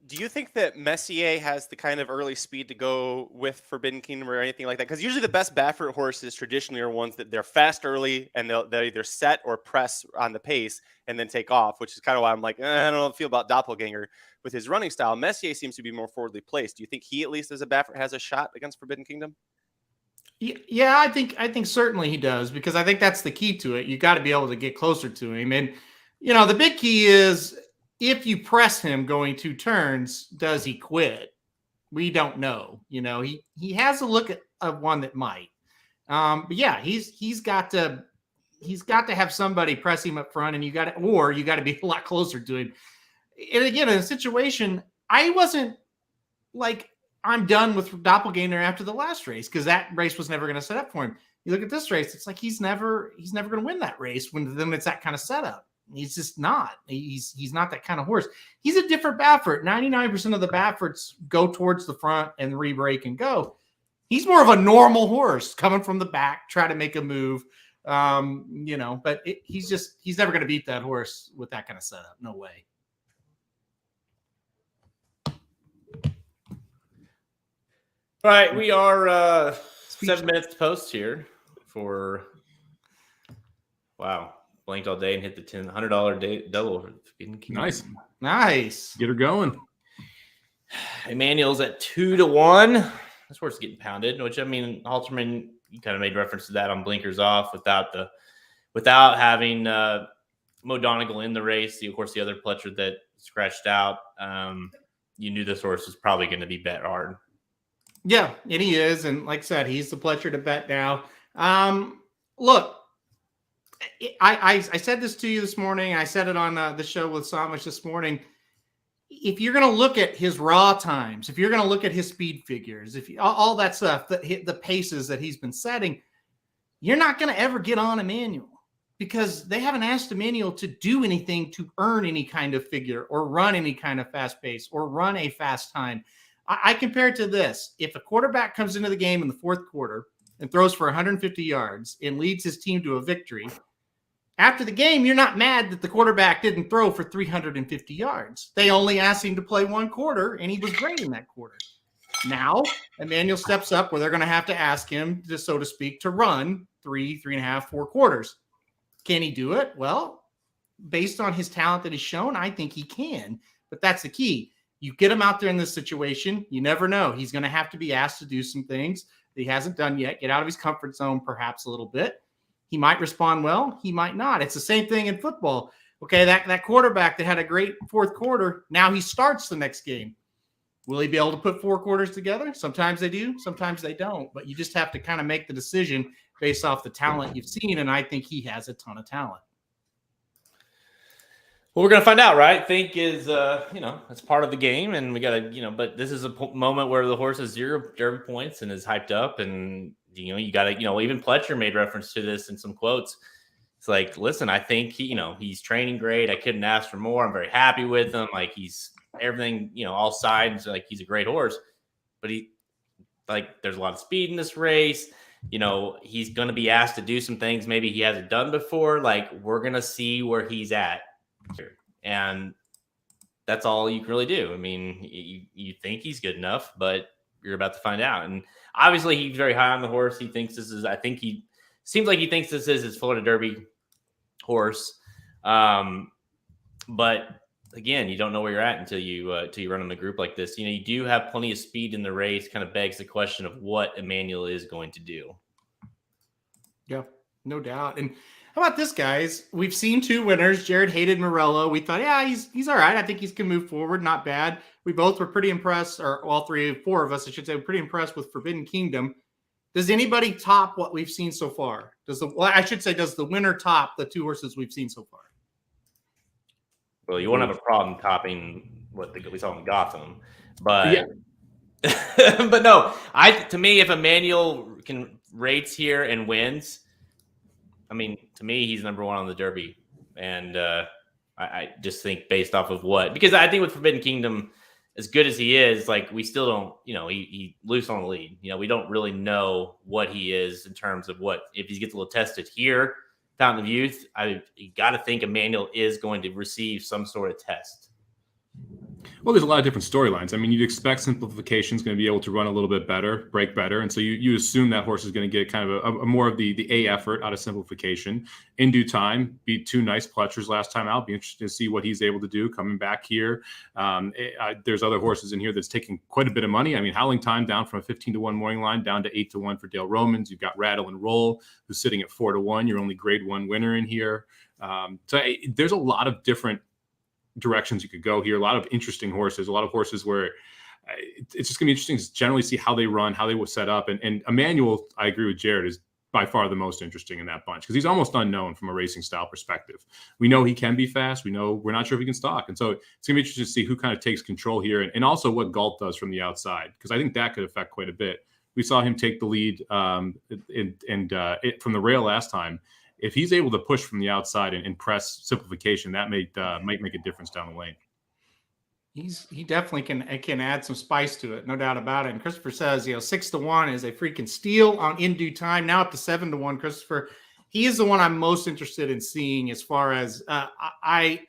[SPEAKER 1] Do you think that Messier has the kind of early speed to go with Forbidden Kingdom or anything like that? Because usually the best Baffert horses traditionally are ones that they're fast early and they'll either set or press on the pace and then take off, which is kind of why I'm like, I don't feel about Doppelganger with his running style. Messier seems to be more forwardly placed. Do you think he, at least as a Baffert, has a shot against Forbidden Kingdom?
[SPEAKER 2] Yeah, I think certainly he does, because I think that's the key to it. You got to be able to get closer to him. And, the big key is, if you press him going 2 turns, does he quit? We don't know. He has a look at one that might. But yeah, he's got to have somebody press him up front, and you got to be a lot closer to him. And again, in a situation, I wasn't like, I'm done with Doppelganger after the last race, because that race was never going to set up for him. You look at this race, it's like he's never going to win that race when it's that kind of setup. He's just not. He's not that kind of horse. He's a different Baffert. 99% of the Bafferts go towards the front and re-break and go. He's more of a normal horse coming from the back, try to make a move. But he's never going to beat that horse with that kind of setup. No way.
[SPEAKER 3] All right, we are 7 minutes post here for blanked all day and hit the $100 double.
[SPEAKER 4] Nice. Get her going.
[SPEAKER 3] Emmanuel's at 2-1. This horse is getting pounded, which, I mean, Halterman, you kind of made reference to that on blinkers off without having Mo Donegal in the race. Of course, the other Pletcher that scratched out, you knew this horse was probably going to be bet hard.
[SPEAKER 2] Yeah, and he is. And like I said, he's the Pletcher to bet now. Look, I said this to you this morning. I said it on the show with Somich this morning. If you're going to look at his raw times, if you're going to look at his speed figures, all that stuff, the paces that he's been setting, you're not going to ever get on Emmanuel, because they haven't asked Emmanuel to do anything to earn any kind of figure or run any kind of fast pace or run a fast time. I compare it to this. If a quarterback comes into the game in the fourth quarter and throws for 150 yards and leads his team to a victory, after the game, you're not mad that the quarterback didn't throw for 350 yards. They only asked him to play 1 quarter, and he was great in that quarter. Now, Emmanuel steps up where they're going to have to ask him, just so to speak, to run 3.5, 4 quarters. Can he do it? Well, based on his talent that he's shown, I think he can. But that's the key. You get him out there in this situation, you never know. He's going to have to be asked to do some things that he hasn't done yet, get out of his comfort zone perhaps a little bit. He might respond well. He might not. It's the same thing in football. Okay, that quarterback that had a great fourth quarter, now he starts the next game. Will he be able to put 4 quarters together? Sometimes they do. Sometimes they don't. But you just have to kind of make the decision based off the talent you've seen, and I think he has a ton of talent.
[SPEAKER 3] Well, we're going to find out, right? Think is, that's part of the game, and we got to, but this is a moment where the horse has 0 Derby points and is hyped up, and, you got to, even Pletcher made reference to this in some quotes. It's like, listen, I think he's training great. I couldn't ask for more. I'm very happy with him. Like, he's everything, all sides, like, he's a great horse, but there's a lot of speed in this race. He's going to be asked to do some things maybe he hasn't done before. Like, we're going to see where he's at. And that's all you can really do. I mean, you think he's good enough, but you're about to find out. And obviously he's very high on the horse. He thinks seems like he thinks this is his Florida Derby horse. But again, you don't know where you're at until you run in the group like this. You do have plenty of speed in the race. Kind of begs the question of what Emmanuel is going to do.
[SPEAKER 2] Yeah, no doubt. And How about this, guys? We've seen 2 winners. Jared hated Morello. We thought, yeah, he's all right. I think he's going to move forward. Not bad. We both were pretty impressed, or all 4 of us, I should say, were pretty impressed with Forbidden Kingdom. Does anybody top what we've seen so far? Does the winner top the 2 horses we've seen so far?
[SPEAKER 3] Well, you won't have a problem topping what we saw in Gotham, but
[SPEAKER 4] Yeah.
[SPEAKER 3] but no, to me, if Emmanuel can rates here and wins, I mean, to me, he's number 1 on the Derby, and I just think based off of because I think with Forbidden Kingdom, as good as he is, like we still don't, he loose on the lead. We don't really know what he is in terms of if he gets a little tested here, Fountain of Youth. You got to think Emmanuel is going to receive some sort of test.
[SPEAKER 4] Well, there's a lot of different storylines. I mean, you'd expect Simplification is going to be able to run a little bit better, break better. And so you assume that horse is going to get kind of a more of the A effort out of Simplification. In Due Time, beat 2 nice pletchers last time out. Be interested to see what he's able to do coming back here. There's other horses in here that's taking quite a bit of money. I mean, Howling Time down from a 15-1 morning line down to 8-1 for Dale Romans. You've got Rattle and Roll, who's sitting at 4-1. Your only grade 1 winner in here. There's a lot of different directions you could go here. A lot of interesting horses, a lot of horses where it's just going to be interesting to generally see how they run, how they will set up. And Emmanuel, I agree with Jared, is by far the most interesting in that bunch because he's almost unknown from a racing style perspective. We know he can be fast. We're not sure if he can stalk. And so it's going to be interesting to see who kind of takes control here and also what Galt does from the outside, because I think that could affect quite a bit. We saw him take the lead from the rail last time. If he's able to push from the outside and press Simplification, that might make a difference down the lane.
[SPEAKER 2] He definitely can add some spice to it, no doubt about it. And Christopher says, 6-1 is a freaking steal on In Due Time. Now up to 7-1. Christopher, he is the one I'm most interested in seeing as far as I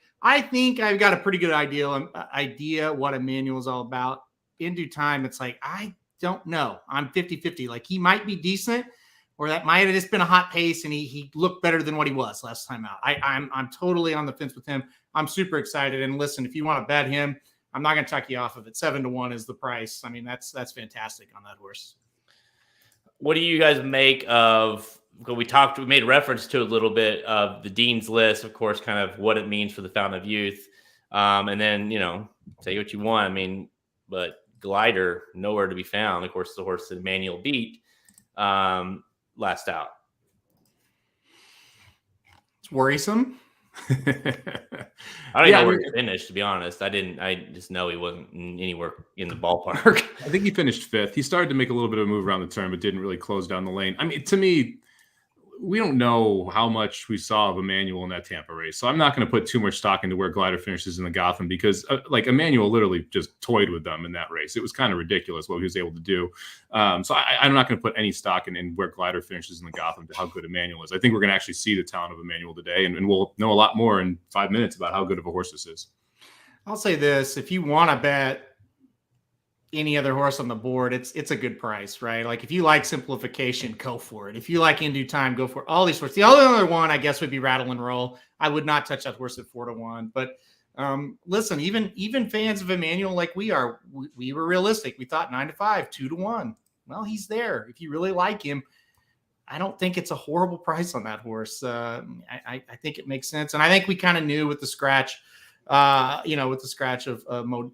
[SPEAKER 2] think I've got a pretty good idea what Emmanuel's all about. In Due Time, it's like I don't know. I'm 50-50. Like he might be decent. Or that might have just been a hot pace, and he looked better than what he was last time out. I'm totally on the fence with him. I'm super excited. And listen, if you want to bet him, I'm not going to tuck you off of it. 7-1 is the price. I mean, that's fantastic on that horse.
[SPEAKER 3] What do you guys make of? We made reference to a little bit of the Dean's List, of course, kind of what it means for the Fountain of Youth, and then say what you want. I mean, but Glider nowhere to be found. Of course, the horse that Emmanuel beat. Last out.
[SPEAKER 2] It's worrisome.
[SPEAKER 3] I don't know where he finished, to be honest. I just know he wasn't anywhere in the ballpark.
[SPEAKER 4] I think he finished 5th. He started to make a little bit of a move around the turn, but didn't really close down the lane. I mean, to me, we don't know how much we saw of Emmanuel in that Tampa race. So I'm not going to put too much stock into where Glider finishes in the Gotham because Emmanuel literally just toyed with them in that race. It was kind of ridiculous what he was able to do. So I'm not going to put any stock in where Glider finishes in the Gotham to how good Emmanuel is. I think we're going to actually see the talent of Emmanuel today, and we'll know a lot more in 5 minutes about how good of a horse this is.
[SPEAKER 2] I'll say this. If you want to bet any other horse on the board, it's a good price, right? Like if you like Simplification, go for it. If you like In Due Time, go for it. All these horses. The only other one, I guess, would be Rattle and Roll. I would not touch that horse at 4-1. But listen, even fans of Emmanuel like we are, we were realistic. We thought 9-5, 2-1. Well, he's there. If you really like him, I don't think it's a horrible price on that horse. I think it makes sense. And I think we kind of knew with the scratch, of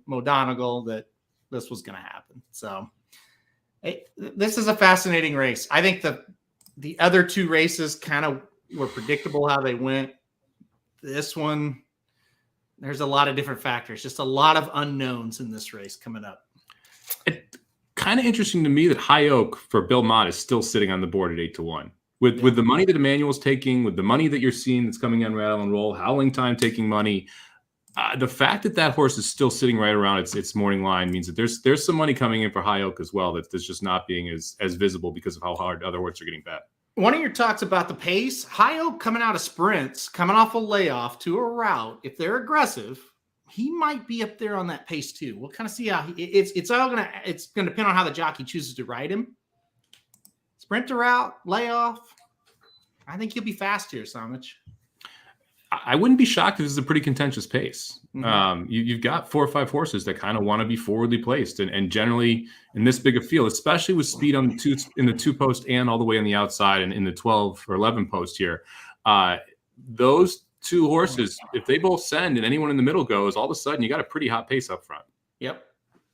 [SPEAKER 2] Modonegal that this was going to happen. So this is a fascinating race. I think the other 2 races kind of were predictable how they went. This one, there's a lot of different factors, just a lot of unknowns in this race coming up.
[SPEAKER 4] It's kind of interesting to me that High Oak for Bill Mott is still sitting on the board at 8-1. With the money that Emmanuel's taking, with the money that you're seeing that's coming on Rattle and Roll, Howling Time taking money, the fact that horse is still sitting right around its morning line means that there's some money coming in for High Oak as well that's just not being as visible because of how hard other horses are getting bet.
[SPEAKER 2] One of your talks about the pace, High Oak coming out of sprints, coming off a layoff to a route, if they're aggressive, he might be up there on that pace too. We'll kind of see how it's gonna depend on how the jockey chooses to ride him. Sprint to route, layoff. I think he'll be fast here, Somich.
[SPEAKER 4] I wouldn't be shocked if this is a pretty contentious pace.
[SPEAKER 2] Mhm.
[SPEAKER 4] You've got 4 or 5 horses that kind of want to be forwardly placed, and generally in this big a field, especially with speed on the two post and all the way on the outside and in the 12 or 11 post here. Those two horses, if they both send and anyone in the middle goes, all of a sudden you got a pretty hot pace up front.
[SPEAKER 2] Yep.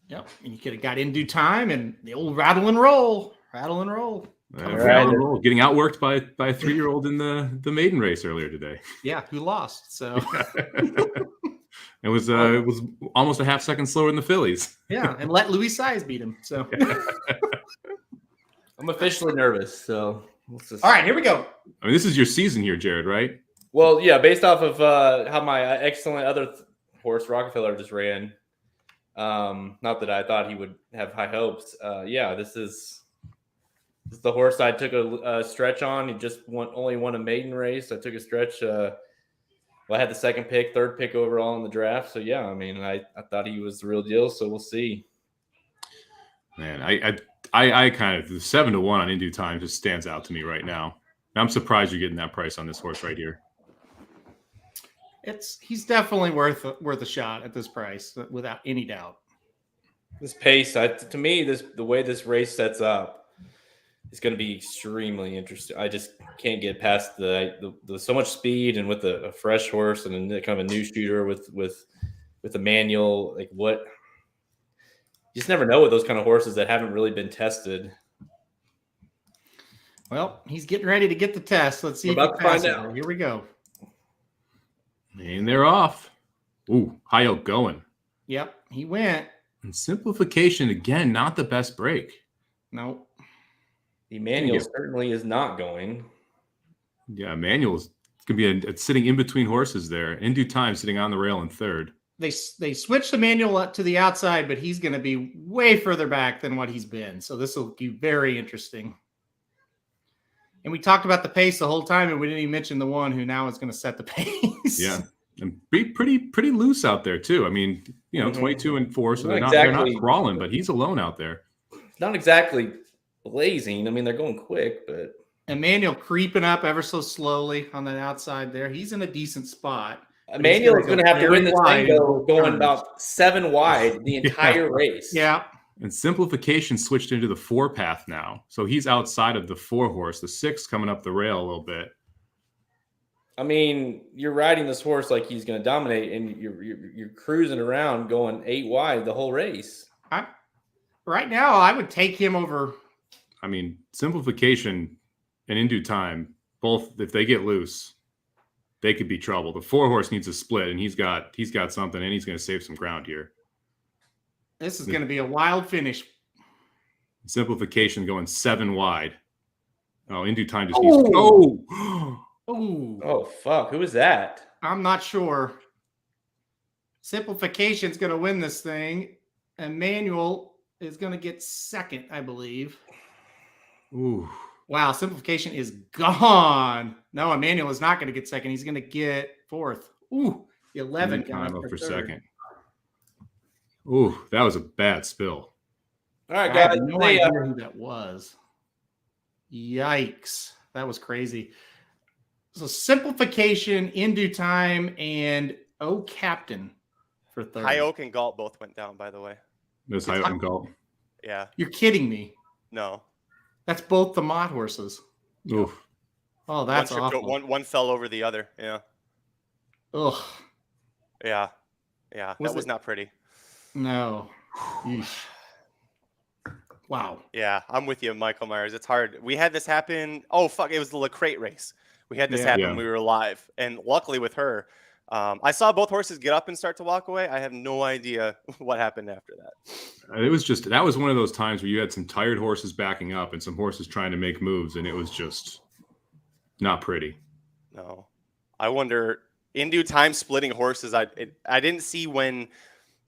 [SPEAKER 2] And you could have got in due time and the old rattle and roll.
[SPEAKER 4] Getting outworked by a 3-year-old in the maiden race earlier today.
[SPEAKER 2] Yeah, who lost? So
[SPEAKER 4] it was almost a half second slower than the fillies.
[SPEAKER 2] Yeah, and let Louis Size beat him. So
[SPEAKER 3] I'm officially nervous. So
[SPEAKER 2] all right, here we go.
[SPEAKER 4] I mean, this is your season here, Jared, right?
[SPEAKER 3] Well, yeah, based off of how my excellent other horse Rockefeller just ran. Not that I thought he would have high hopes. This is the horse I took a stretch on. He just only won a maiden race. I took a stretch. I had the second pick, third pick overall in the draft. So yeah, I mean, I thought he was the real deal. So we'll see.
[SPEAKER 4] Man, I kind of the 7-1 on In Due Time just stands out to me right now. I'm surprised you're getting that price on this horse right here.
[SPEAKER 2] He's definitely worth a shot at this price without any doubt. This
[SPEAKER 3] pace, to me, the way this race sets up is going to be extremely interesting. I just can't get past the so much speed, and with a fresh horse and kind of a new shooter with a manual, like what you just never know with those kind of horses that haven't really been tested.
[SPEAKER 2] Well, he's getting ready to get the test. Let's see.
[SPEAKER 3] We're about to find out.
[SPEAKER 2] Here we go.
[SPEAKER 4] And they're off. Ooh, High Oak going.
[SPEAKER 2] Yep, he went.
[SPEAKER 4] And Simplification, again, not the best break.
[SPEAKER 2] Nope.
[SPEAKER 3] Emmanuel certainly is not going.
[SPEAKER 4] Yeah, Emmanuel's going to be sitting in between horses there. In Due Time, sitting on the rail in third.
[SPEAKER 2] They switched Emmanuel up to the outside, but he's going to be way further back than what he's been. So this will be very interesting. And we talked about the pace the whole time, and we didn't even mention the one who now is going to set the pace.
[SPEAKER 4] Yeah, and pretty loose out there too. I mean, 22 and 4, so they're not crawling, but he's alone out there.
[SPEAKER 3] Not exactly blazing. I mean, they're going quick, but
[SPEAKER 2] Emmanuel creeping up ever so slowly on the outside there. He's in a decent spot.
[SPEAKER 3] Emmanuel is going to have to win this thing going about 7 wide the entire race.
[SPEAKER 2] Yeah.
[SPEAKER 4] And Simplification switched into the 4 path now. So he's outside of the 4 horse, the 6 coming up the rail a little bit.
[SPEAKER 3] I mean, you're riding this horse like he's going to dominate, and you're cruising around going 8 wide the whole race.
[SPEAKER 2] Right now, I would take him over.
[SPEAKER 4] I mean, Simplification and In Due Time, both, if they get loose, they could be trouble. The 4 horse needs a split, and he's got something, and he's going to save some ground here.
[SPEAKER 2] This is going to be a wild finish.
[SPEAKER 4] Simplification going 7 wide. Oh, In Due Time just needs to go.
[SPEAKER 3] Oh, fuck. Who is that?
[SPEAKER 2] I'm not sure. Simplification's going to win this thing. Emmanuel is going to get second, I believe.
[SPEAKER 4] Ooh.
[SPEAKER 2] Wow, Simplification is gone. No, Emmanuel is not going to get second. He's going to get fourth. Ooh, 11
[SPEAKER 4] time up for second. Ooh, that was a bad spill.
[SPEAKER 3] All right,
[SPEAKER 2] I
[SPEAKER 3] guys.
[SPEAKER 2] have no idea who that was. Yikes. That was crazy. So Simplification, In Due Time, and Captain for third.
[SPEAKER 1] High Oak and Galt both went down, by the way.
[SPEAKER 4] There's High Oak and Galt.
[SPEAKER 1] Yeah.
[SPEAKER 2] You're kidding me.
[SPEAKER 1] No.
[SPEAKER 2] That's both the Mott horses.
[SPEAKER 4] Oof.
[SPEAKER 2] Oh, that's awful.
[SPEAKER 1] One fell over the other. Yeah.
[SPEAKER 2] Ugh.
[SPEAKER 1] Yeah. Yeah. That was not pretty.
[SPEAKER 2] No. Wow.
[SPEAKER 1] Yeah, I'm with you, Michael Myers. It's hard. We had this happen. Oh, fuck. It was the LaCrate race. We had this happen when we were live. And luckily with her, I saw both horses get up and start to walk away. I have no idea what happened after that.
[SPEAKER 4] It was just, that was one of those times where you had some tired horses backing up and some horses trying to make moves, and it was just not pretty.
[SPEAKER 1] No. I wonder, In Due Time splitting horses, I didn't see when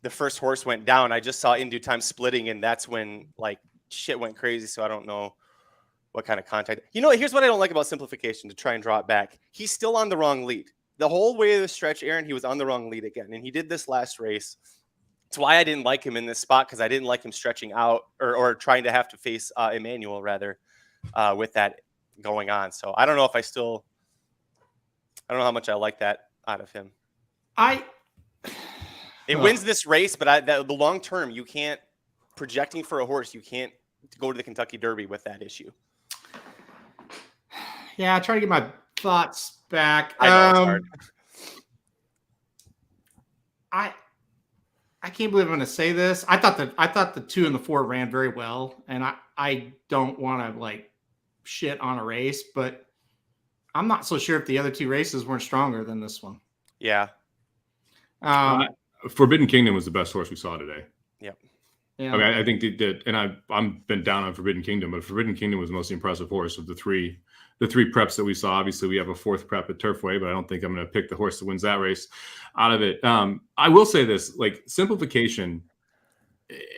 [SPEAKER 1] the first horse went down. I just saw In Due Time splitting, and that's when, like, shit went crazy, so I don't know what kind of contact. Here's what I don't like about Simplification, to try and draw it back. He's still on the wrong lead. The whole way of the stretch, Aaron, he was on the wrong lead again, and he did this last race. It's why I didn't like him in this spot, because I didn't like him stretching out or trying to have to face Emmanuel, rather, with that going on. So I don't know how much I like that out of him. It wins this race, but the long term, you can't projecting for a horse. You can't go to the Kentucky Derby with that issue.
[SPEAKER 2] Yeah, I try to get my thoughts back.
[SPEAKER 1] I know it's hard.
[SPEAKER 2] I can't believe I'm going to say this. I thought the 2 and the 4 ran very well, and I don't want to like shit on a race, but I'm not so sure if the other 2 races weren't stronger than this one.
[SPEAKER 1] Yeah.
[SPEAKER 4] Forbidden Kingdom was the best horse we saw today.
[SPEAKER 1] Yep.
[SPEAKER 2] Yeah.
[SPEAKER 4] I mean, I think that, and I've been down on Forbidden Kingdom, but Forbidden Kingdom was the most impressive horse of the three preps that we saw. Obviously, we have a 4th prep at Turfway, but I don't think I'm going to pick the horse that wins that race out of it. I will say this: like, Simplification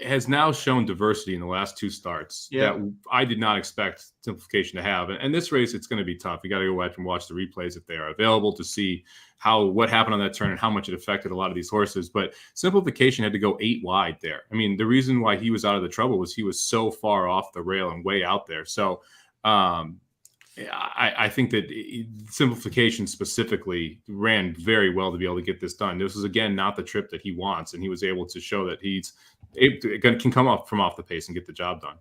[SPEAKER 4] has now shown diversity in the last 2 starts that I did not expect Simplification to have. And this race, it's going to be tough. You got to go back and watch the replays if they are available to see what happened on that turn and how much it affected a lot of these horses. But Simplification had to go 8 wide there. I mean, the reason why he was out of the trouble was he was so far off the rail and way out there. So I think that Simplification specifically ran very well to be able to get this done. This was, again, not the trip that he wants, and he was able to show that can come off the pace and get the job done.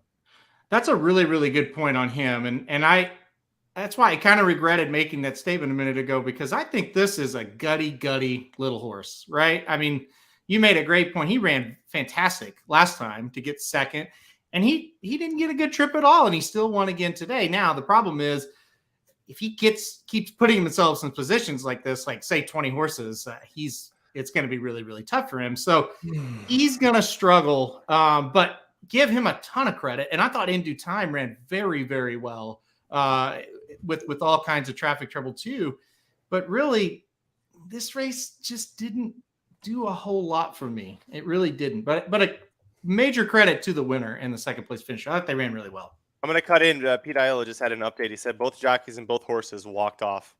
[SPEAKER 2] That's a really, really good point on him. And that's why I kind of regretted making that statement a minute ago, because I think this is a gutty little horse, right? I mean, you made a great point. He ran fantastic last time to get 2nd, and he didn't get a good trip at all, and he still won again today. Now, the problem is if he keeps putting himself in positions like this, like say 20 horses, it's going to be really, really tough for him. So he's going to struggle, but give him a ton of credit. And I thought In Due Time ran very, very well with all kinds of traffic trouble too. But really, this race just didn't do a whole lot for me. It really didn't. But a major credit to the winner and the 2nd place finisher. I thought they ran really well.
[SPEAKER 1] I'm going to cut in. Pete Aiello just had an update. He said both jockeys and both horses walked off.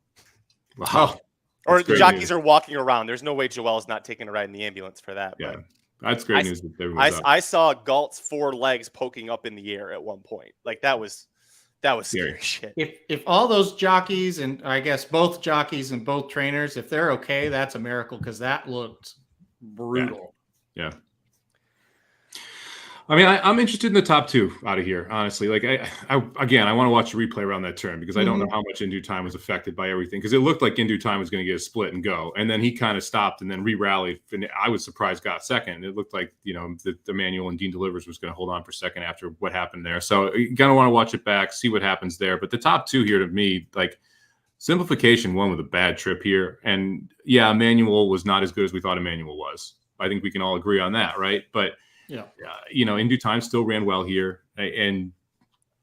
[SPEAKER 4] Wow.
[SPEAKER 1] Or the jockeys are walking around. There's no way Joel's not taking a ride in the ambulance for that.
[SPEAKER 4] Yeah,
[SPEAKER 1] but
[SPEAKER 4] that's great news.
[SPEAKER 1] I saw Galt's 4 legs poking up in the air at one point. Like that was scary shit.
[SPEAKER 2] If all those jockeys, and I guess both jockeys and both trainers, if they're okay, that's a miracle, because that looked brutal.
[SPEAKER 4] Yeah. I mean, I'm interested in the top 2 out of here, honestly. Like, I want to watch a replay around that turn, because I don't know how much In Due Time was affected by everything, because it looked like In Due Time was going to get a split and go, and then he kind of stopped and then re-rallied, and I was surprised got 2nd. It looked like, the Emmanuel and Dean Delivers was going to hold on for 2nd after what happened there. So you're going to want to watch it back, see what happens there. But the top 2 here, to me, like, Simplification won with a bad trip here, and yeah, Emmanuel was not as good as we thought Emmanuel was. I think we can all agree on that, right? But In Due Time still ran well here, and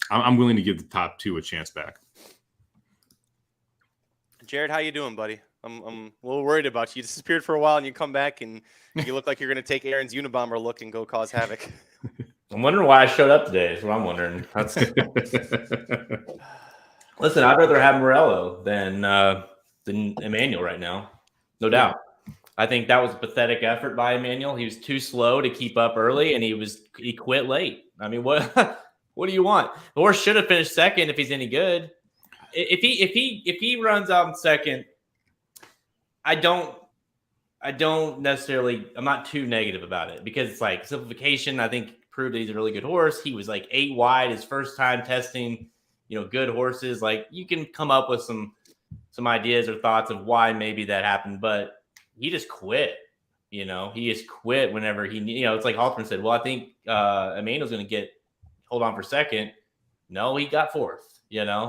[SPEAKER 4] I'm willing to give the top 2 a chance back.
[SPEAKER 1] Jared, how you doing, buddy? I'm a little worried about you. You disappeared for a while, and you come back, and you look like you're going to take Aaron's Unabomber look and go cause havoc.
[SPEAKER 3] I'm wondering why I showed up today. Is what I'm wondering. Listen, I'd rather have Morello than Emmanuel right now, no doubt. I think that was a pathetic effort by Emmanuel. He was too slow to keep up early, and he quit late. I mean, what do you want? The horse should have finished 2nd if he's any good. If he runs out in 2nd, I don't necessarily. I'm not too negative about it, because it's like Simplification, I think, proved that he's a really good horse. He was like 8 wide his first time testing, good horses. Like, you can come up with some ideas or thoughts of why maybe that happened, but he just quit. He just quit whenever it's like Halterman said, well, I think Emmanuel's going to hold on for 2nd. No, he got 4th,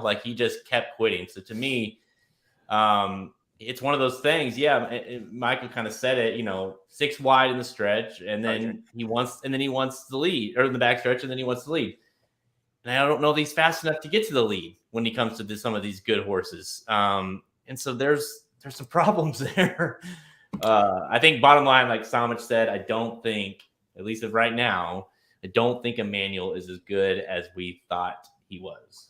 [SPEAKER 3] like he just kept quitting. So to me, it's one of those things. Yeah. Michael kind of said it, 6 wide in the stretch, and then he wants the lead, or in the back stretch, and then he wants the lead. And I don't know if he's fast enough to get to the lead when he comes to some of these good horses. And so there's some problems there. I think bottom line, like Somich said, I don't think, at least of right now, I don't think Emmanuel is as good as we thought he was.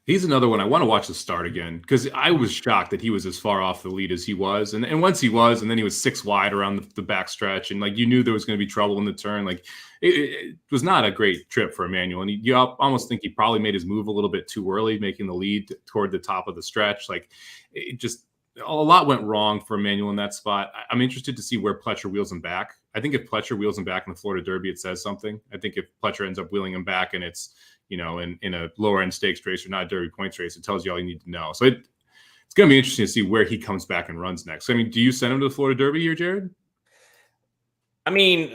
[SPEAKER 4] He's another one. I want to watch the start again, because I was shocked that he was as far off the lead as he was. And once he was, and then he was 6 wide around the back stretch, and like, you knew there was going to be trouble in the turn. Like, it was not a great trip for Emmanuel. And you almost think he probably made his move a little bit too early, making the lead toward the top of the stretch. Like, it just, a lot went wrong for Emmanuel in that spot. I'm interested to see where Pletcher wheels him back. I think if Pletcher wheels him back in the Florida Derby, it says something. I think if Pletcher ends up wheeling him back and it's, in a lower end stakes race or not a Derby points race, it tells you all you need to know. So it's going to be interesting to see where he comes back and runs next. I mean, do you send him to the Florida Derby here, Jared?
[SPEAKER 3] I mean,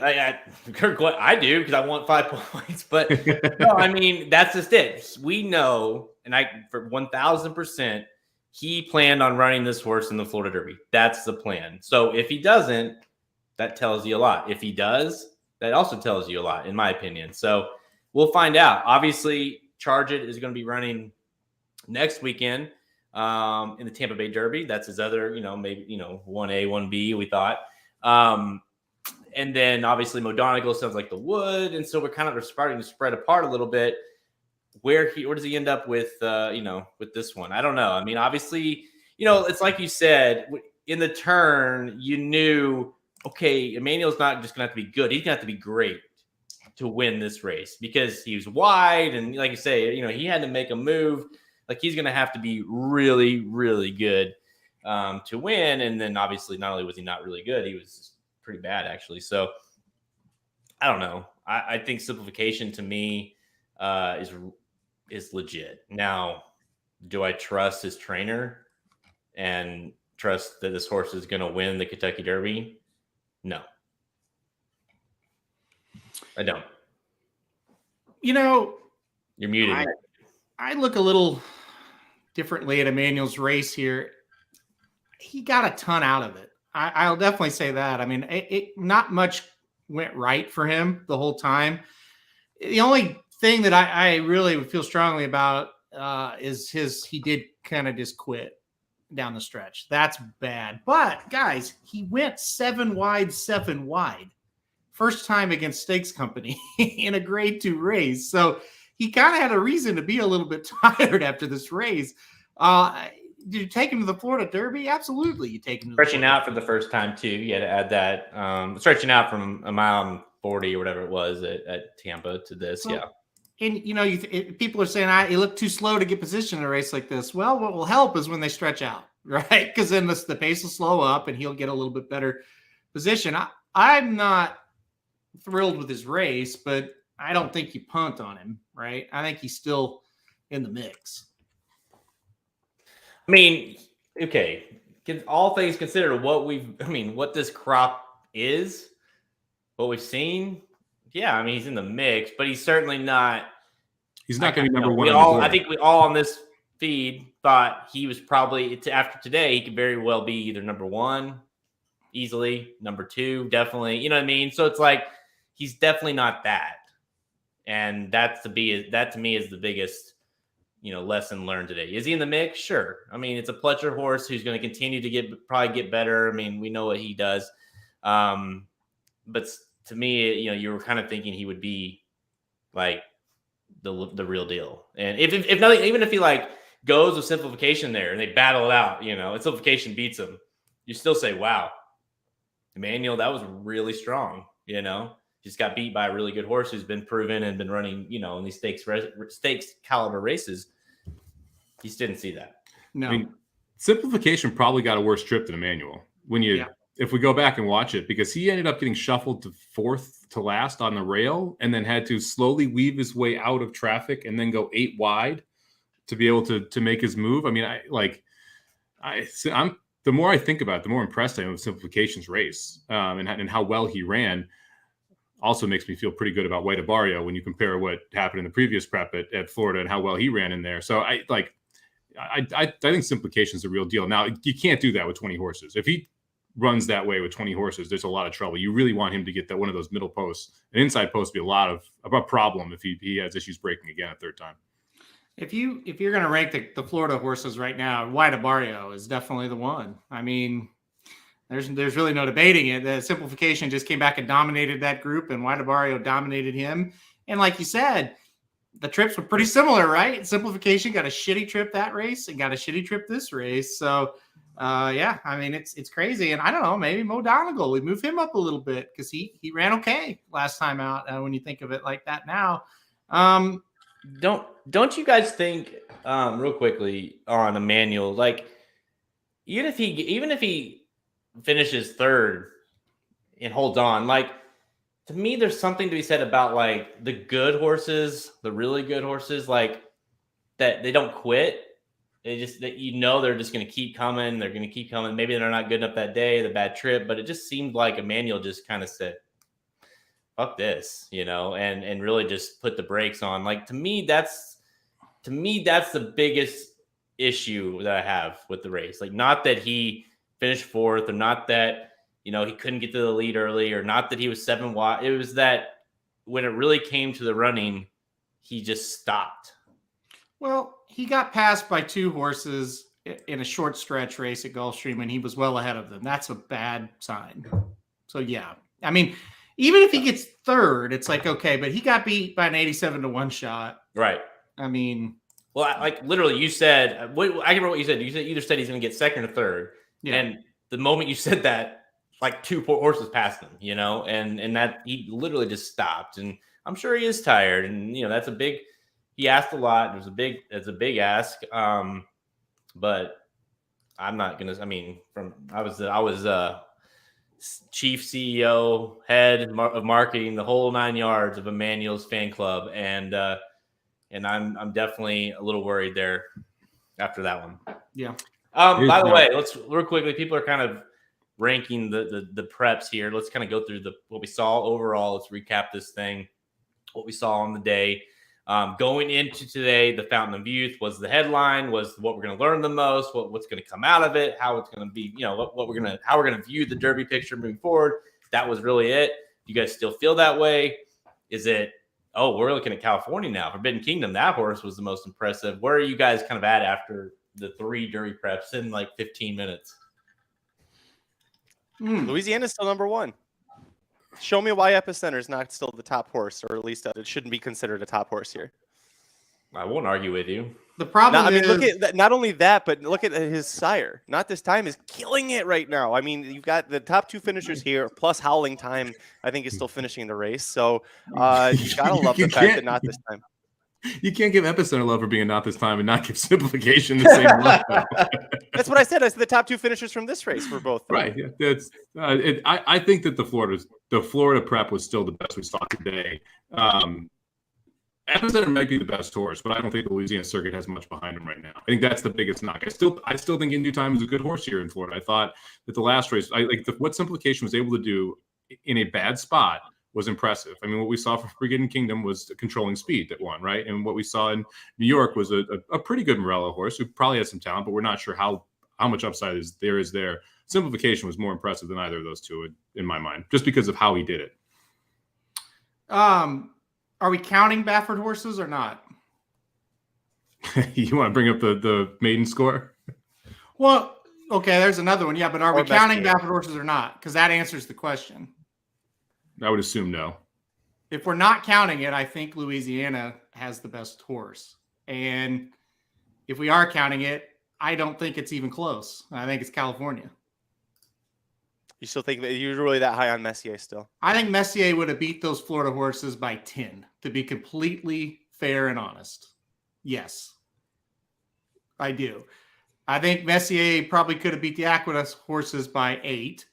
[SPEAKER 3] Kirk, what I do because I want 5 points, but no, I mean, that's just it. We know, and for 1000%, he planned on running this horse in the Florida Derby. That's the plan. So if he doesn't, that tells you a lot. If he does, that also tells you a lot, in my opinion. So we'll find out. Obviously, Charge It is going to be running next weekend in the Tampa Bay Derby. That's his other, maybe 1A, 1B. We thought. And then obviously Modonigal sounds like the Wood. And so we're kind of starting to spread apart a little bit. Where does he end up with, with this one? I don't know. I mean, obviously, it's like you said, in the turn, you knew, okay, Emmanuel's not just going to have to be good. He's going to have to be great to win this race because he was wide. And like you say, he had to make a move. Like he's going to have to be really, really good to win. And then obviously not only was he not really good, he was pretty bad actually. So I don't know. I think simplification to me is legit. Now, do I trust his trainer and trust that this horse is going to win the Kentucky Derby? No, I don't.
[SPEAKER 2] You're
[SPEAKER 3] muted.
[SPEAKER 2] I look a little differently at Emmanuel's race here. He got a ton out of it. I'll definitely say that. I mean, it not much went right for him the whole time. The only thing that I really would feel strongly about is he did kind of just quit down the stretch. That's bad. But guys, he went 7 wide. First time against Stakes Company in a grade 2 race. So he kind of had a reason to be a little bit tired after this race. Did you take him to the Florida Derby? Absolutely. You take him to
[SPEAKER 3] stretching out for the first time too. You had to add that stretching out from a mile and 40 or whatever it was at Tampa to this. Yeah.
[SPEAKER 2] And people are saying he looked too slow to get position in a race like this. Well, what will help is when they stretch out, right? Because then the pace will slow up and he'll get a little bit better position. I'm not thrilled with his race, but I don't think you punt on him, right? I think he's still in the mix.
[SPEAKER 3] I mean, okay, all things considered, what this crop is, what we've seen, yeah, I mean, he's in the mix, but he's certainly not.
[SPEAKER 4] He's not going to be number one.
[SPEAKER 3] I think we all on this feed thought he was probably, after today, he could very well be either number 1, easily, number 2, definitely. You know what I mean? So it's like, he's definitely not that. And that to me is the biggest, lesson learned today. Is he in the mix? Sure. I mean, it's a Pletcher horse who's going to continue to probably get better. I mean, we know what he does. But to me, you were kind of thinking he would be like the real deal. And if nothing, even if he goes with simplification there and they battle it out, and simplification beats him, you still say, wow, Emmanuel, that was really strong. Just got beat by a really good horse who's been proven and been running, in these stakes caliber races. He just didn't see that.
[SPEAKER 2] No.
[SPEAKER 4] I mean, simplification probably got a worse trip than Emmanuel if we go back and watch it, because he ended up getting shuffled to 4th to last on the rail and then had to slowly weave his way out of traffic and then go 8 wide to be able to make his move. I mean, I'm the more I think about it, the more impressed I am with Simplification's race and how well he ran. Also makes me feel pretty good about White Abario when you compare what happened in the previous prep at Florida and how well he ran in there. So I think Simplification is a real deal. Now, you can't do that with 20 horses. If he runs that way with 20 horses, there's a lot of trouble. You really want him to get one of those middle posts. An inside post would be a problem if he has issues breaking again a third time.
[SPEAKER 2] If you're going to rank the Florida horses right now, White Abario is definitely the one. I mean, there's really no debating it. The Simplification just came back and dominated that group, and White Abario dominated him. And like you said, the trips were pretty similar, right? Simplification got a shitty trip that race and got a shitty trip this race. So, yeah, I mean, it's crazy. And I don't know, maybe Mo Donegal, we move him up a little bit because he ran okay last time out when you think of it like that now.
[SPEAKER 3] Don't you guys think, real quickly on Emmanuel, even if he finishes third and holds on, like, to me, there's something to be said about like the good horses, the really good horses, like that they don't quit. They just that they're just going to keep coming. They're going to keep coming. Maybe they're not good enough that day, the bad trip, but it just seemed like Emmanuel just kind of said, "Fuck this," and really just put the brakes on. Like to me, that's the biggest issue that I have with the race. Like, not that he finished fourth, or not that he couldn't get to the lead early, or not that he was 7 wide. It was that when it really came to the running, he just stopped.
[SPEAKER 2] Well, he got passed by 2 horses in a short stretch race at Gulfstream, and he was well ahead of them. That's a bad sign. So, yeah. I mean, even if he gets third, it's like, okay, but he got beat by an 87-1 shot.
[SPEAKER 3] Right.
[SPEAKER 2] I mean.
[SPEAKER 3] Well, like literally you said, I can remember what you said. You either said he's going to get second or third. Yeah. And the moment you said that, like 2 horses passed him, and that he literally just stopped. And I'm sure he is tired. And, that's he asked a lot. It's a big ask. But I'm not going to, I was chief CEO, head of marketing, the whole 9 yards of Emmanuel's fan club. And I'm definitely a little worried there after that one.
[SPEAKER 2] Yeah.
[SPEAKER 3] By the way, let's real quickly. People are kind of ranking the preps here. Let's kind of go through what we saw overall. Let's recap this thing. What we saw on the day. Going into today, the Fountain of Youth was the headline. Was what we're going to learn the most. What's going to come out of it. How it's going to be. How we're going to view the Derby picture moving forward. That was really it. You guys still feel that way? Is it? Oh, we're looking at California now. Forbidden Kingdom, that horse was the most impressive. Where are you guys kind of at after the 3 Derby preps in like 15 minutes?
[SPEAKER 1] Louisiana's still number 1. Show me why Epicenter is not still the top horse, or at least it shouldn't be considered a top horse here.
[SPEAKER 3] I won't argue with you.
[SPEAKER 2] The problem is,
[SPEAKER 1] look at not only that, but look at his sire. Not This Time is killing it right now. I mean, you've got the top 2 finishers here, plus Howling Time, I think, is still finishing the race. So you gotta love the fact that Not This Time.
[SPEAKER 4] You can't give Epicenter love for being Not This Time and not give Simplification the same love.
[SPEAKER 1] That's what I said. I said the top 2 finishers from this race were both.
[SPEAKER 4] Right. Yeah. That's. I think that the Florida prep was still the best we saw today. Epicenter might be the best horse, but I don't think the Louisiana circuit has much behind him right now. I think that's the biggest knock. I still think In Due Time is a good horse here in Florida. I thought that the last race, what Simplification was able to do in a bad spot was impressive. I mean, what we saw from Forbidden Kingdom was controlling speed that won, right? And what we saw in New York was a pretty good Morello horse who probably has some talent, but we're not sure how much upside is there. Simplification was more impressive than either of those two, in my mind, just because of how he did it.
[SPEAKER 2] Are we counting Baffert horses or not?
[SPEAKER 4] You want to bring up the maiden score?
[SPEAKER 2] Well, okay, there's another one. Yeah, but are we counting Baffert horses or not? Because that answers the question.
[SPEAKER 4] I would assume no.
[SPEAKER 2] If we're not counting it, I think Louisiana has the best horse. And if we are counting it, I don't think it's even close. I think it's California.
[SPEAKER 1] You still think that you're really that high on Messier still?
[SPEAKER 2] I think Messier would have beat those Florida horses by 10, to be completely fair and honest. Yes, I do. I think Messier probably could have beat the Aqueduct horses by 8.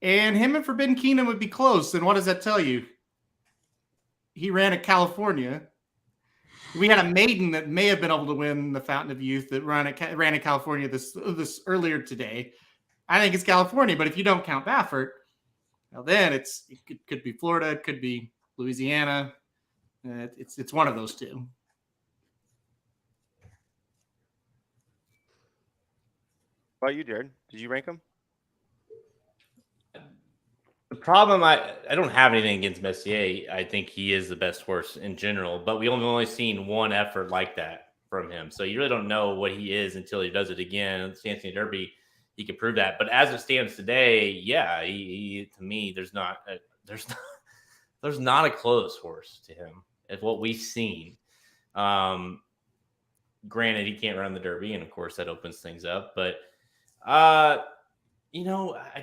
[SPEAKER 2] And him and Forbidden Kingdom would be close. And what does that tell you? He ran at California. We had a maiden that may have been able to win the Fountain of Youth that ran at California this earlier today. I think it's California, but if you don't count Baffert, well, then it could be Florida, it could be Louisiana. It's one of those two.
[SPEAKER 1] What about you, Jared? Did you rank them?
[SPEAKER 3] The problem, I don't have anything against Messier. I think he is the best horse in general, but we only seen one effort like that from him. So you really don't know what he is until he does it again. In the Cincinnati Derby, he can prove that. But as it stands today, yeah, he to me, there's not a close horse to him of what we've seen. Granted, he can't run the Derby, and of course that opens things up. But I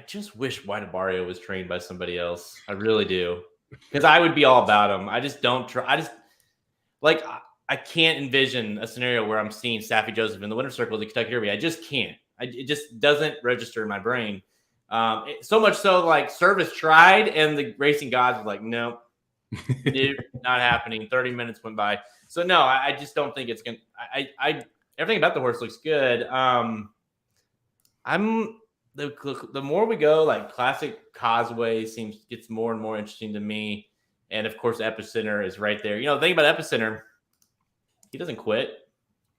[SPEAKER 3] just wish White Barrio was trained by somebody else. I really do, because I would be all about him. I just don't try. I can't envision a scenario where I'm seeing Saffie Joseph in the winner's circle of the Kentucky Derby. I just can't. It just doesn't register in my brain. So much so, like Service tried, and the racing gods were like, nope, not happening. 30 minutes went by. So no, I just don't think it's gonna. Everything about the horse looks good. The more we go, like Classic Causeway gets more and more interesting to me, and of course Epicenter is right there. The thing about Epicenter, he doesn't quit.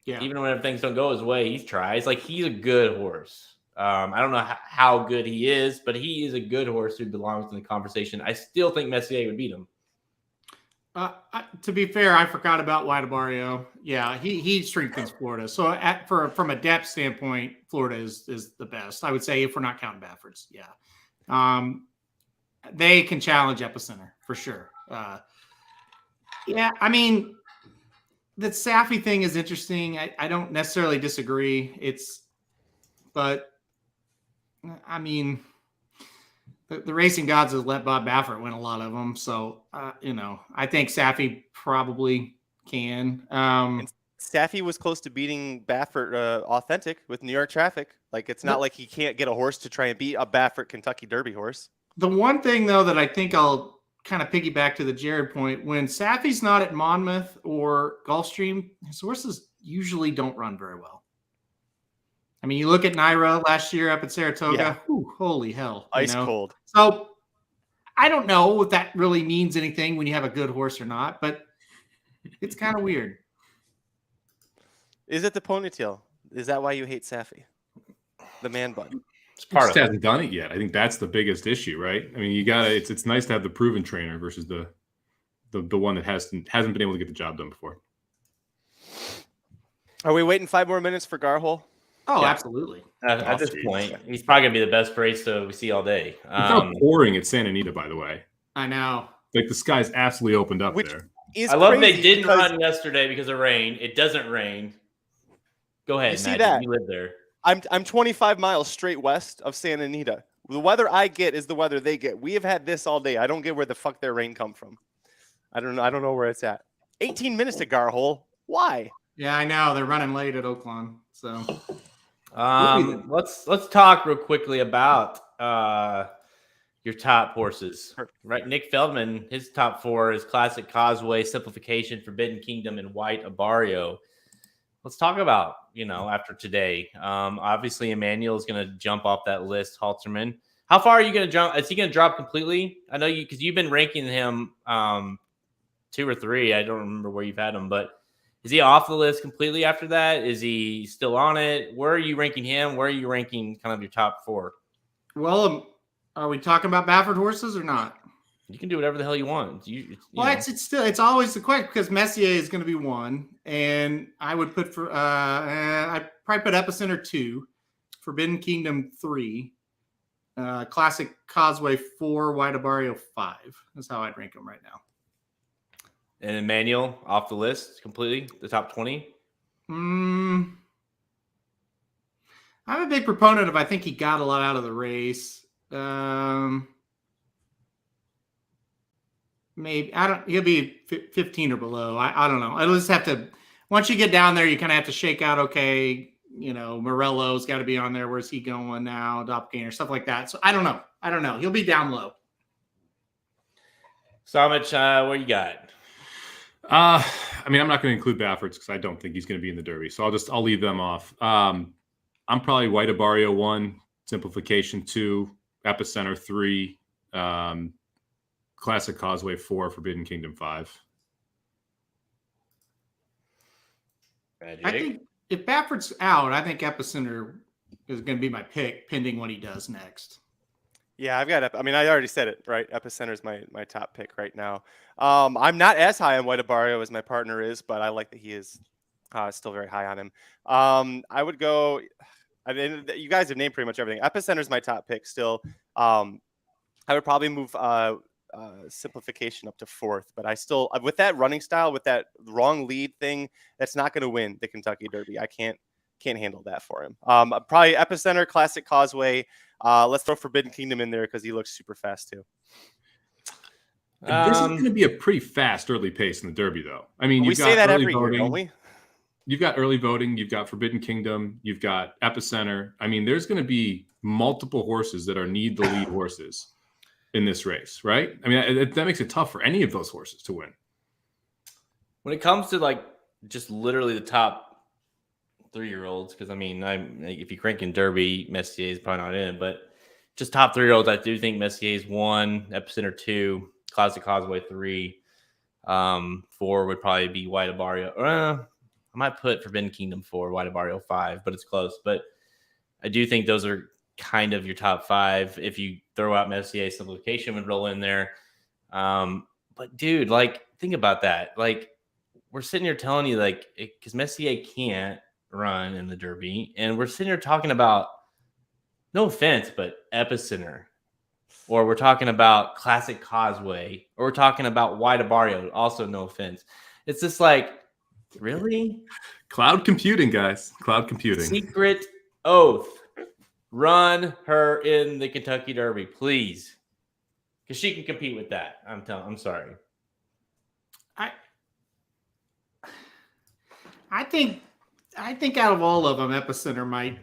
[SPEAKER 2] Yeah.
[SPEAKER 3] Even when things don't go his way, he tries. Like, he's a good horse. I don't know how good he is, but he is a good horse who belongs in the conversation. I still think Messier would beat him.
[SPEAKER 2] To be fair, I forgot about White Barrio. Yeah, he strengthens Florida. So from a depth standpoint, Florida is the best. I would say, if we're not counting Baffert's. Yeah. They can challenge Epicenter for sure. Yeah, I mean, the Safi thing is interesting. I don't necessarily disagree. But I mean, the racing gods has let Bob Baffert win a lot of them. So, I think Safi probably can.
[SPEAKER 1] And Safi was close to beating Baffert authentic with New York traffic. Like, it's not like he can't get a horse to try and beat a Baffert Kentucky Derby horse.
[SPEAKER 2] The one thing, though, that I think I'll kind of piggyback to the Jared point, when Safi's not at Monmouth or Gulfstream, his horses usually don't run very well. I mean, you look at Naira last year up at Saratoga.
[SPEAKER 1] Yeah.
[SPEAKER 2] Whew, holy hell.
[SPEAKER 1] Ice cold.
[SPEAKER 2] So I don't know if that really means anything when you have a good horse or not, but it's kind of weird.
[SPEAKER 1] Is it the ponytail? Is that why you hate Safi? The man bun.
[SPEAKER 3] It's
[SPEAKER 4] He
[SPEAKER 3] part
[SPEAKER 4] just
[SPEAKER 3] of it.
[SPEAKER 4] hasn't done it yet. I think that's the biggest issue, right? I mean, it's nice to have the proven trainer versus the one that hasn't been able to get the job done before.
[SPEAKER 1] Are we waiting 5 more minutes for Garhole?
[SPEAKER 2] Oh,
[SPEAKER 3] Yeah.
[SPEAKER 2] absolutely.
[SPEAKER 3] At this point, he's probably going to be the best race we see all day.
[SPEAKER 4] It's not pouring at Santa Anita, by the way.
[SPEAKER 2] I know.
[SPEAKER 4] Like, the sky's absolutely opened up
[SPEAKER 1] Which
[SPEAKER 4] there.
[SPEAKER 3] I love they
[SPEAKER 1] crazy
[SPEAKER 3] didn't
[SPEAKER 1] because
[SPEAKER 3] run yesterday because of rain. It doesn't rain. Go ahead,
[SPEAKER 1] You see
[SPEAKER 3] Matt.
[SPEAKER 1] that?
[SPEAKER 3] You live there.
[SPEAKER 1] I'm 25 miles straight west of Santa Anita. The weather I get is the weather they get. We have had this all day. I don't get where the fuck their rain come from. I don't know where it's at. 18 minutes to Garhole. Why?
[SPEAKER 2] Yeah, I know. They're running late at Oakland. So
[SPEAKER 3] Let's talk real quickly about your top horses. Right, Nick Feldman, his top 4 is Classic Causeway, Simplification, Forbidden Kingdom, and White Barrio. Let's talk about, after today. Obviously, Emmanuel is going to jump off that list, Halterman. How far are you going to jump? Is he going to drop completely? I know because you've been ranking him 2 or 3. I don't remember where you've had him, but is he off the list completely after that? Is he still on it? Where are you ranking him? Where are you ranking kind of your top 4?
[SPEAKER 2] well, are we talking about Baffert horses or not?
[SPEAKER 3] You can do whatever the hell you want.
[SPEAKER 2] It's always the question because Messier is going to be 1, and I would put I'd probably put Epicenter 2, Forbidden Kingdom 3, Classic Causeway 4, White Barrio 5. That's how I'd rank them right now.
[SPEAKER 3] And Emmanuel off the list completely, the top 20.
[SPEAKER 2] I'm a big proponent of. I think he got a lot out of the race. Maybe he'll be 15 or below. I don't know. I'll just have to, once you get down there, you kind of have to shake out, okay, Morello's got to be on there. Where's he going now? Doppelganger, stuff like that. So I don't know. He'll be down low.
[SPEAKER 3] Somich, what you got?
[SPEAKER 4] I mean, I'm not going to include Baffert's because I don't think he's going to be in the Derby. So I'll leave them off. I'm probably White Barrio 1, Simplification 2, Epicenter 3, Classic Causeway 4, Forbidden Kingdom 5.
[SPEAKER 2] I think if Baffert's out, I think Epicenter is going to be my pick, pending what he does next.
[SPEAKER 1] Yeah, I've got. I mean, I already said it, right? Epicenter is my top pick right now. I'm not as high on White Barrio as my partner is, but I like that he is still very high on him. I would go. I mean, you guys have named pretty much everything. Epicenter is my top pick still. I would probably move Simplification up to 4th, but I still, with that running style, with that wrong lead thing, that's not going to win the Kentucky Derby. I can't handle that for him. Probably Epicenter, Classic Causeway. Let's throw Forbidden Kingdom in there because he looks super fast too.
[SPEAKER 4] This is going to be a pretty fast early pace in the Derby, though. I mean,
[SPEAKER 1] we say that every year, don't we?
[SPEAKER 4] You've got early voting. You've got Forbidden Kingdom. You've got Epicenter. I mean, there's going to be multiple horses that are need the lead horses in this race, right? I mean, that makes it tough for any of those horses to win.
[SPEAKER 3] When it comes to like just literally the top 3-year-olds, because I mean, if you crank in Derby, Messier is probably not in, but just top 3-year-olds, I do think Messier is 1, Epicenter 2, Classic Causeway 3, 4 would probably be White Barrio. I might put Forbidden Kingdom 4, White Barrio 5, but it's close. But I do think those are kind of your top 5. If you throw out Messier, Simplification would roll in there. But dude, like, think about that. Like, we're sitting here telling you, like, because Messier can't run in the Derby, and we're sitting here talking about, no offense, but Epicenter, or we're talking about Classic Causeway, or we're talking about White Barrio. Also, no offense. It's just like, really?
[SPEAKER 4] Cloud computing, guys. Cloud computing.
[SPEAKER 3] Secret oath. Run her in the Kentucky Derby, please. Because she can compete with that. I'm sorry.
[SPEAKER 2] I think out of all of them, Epicenter might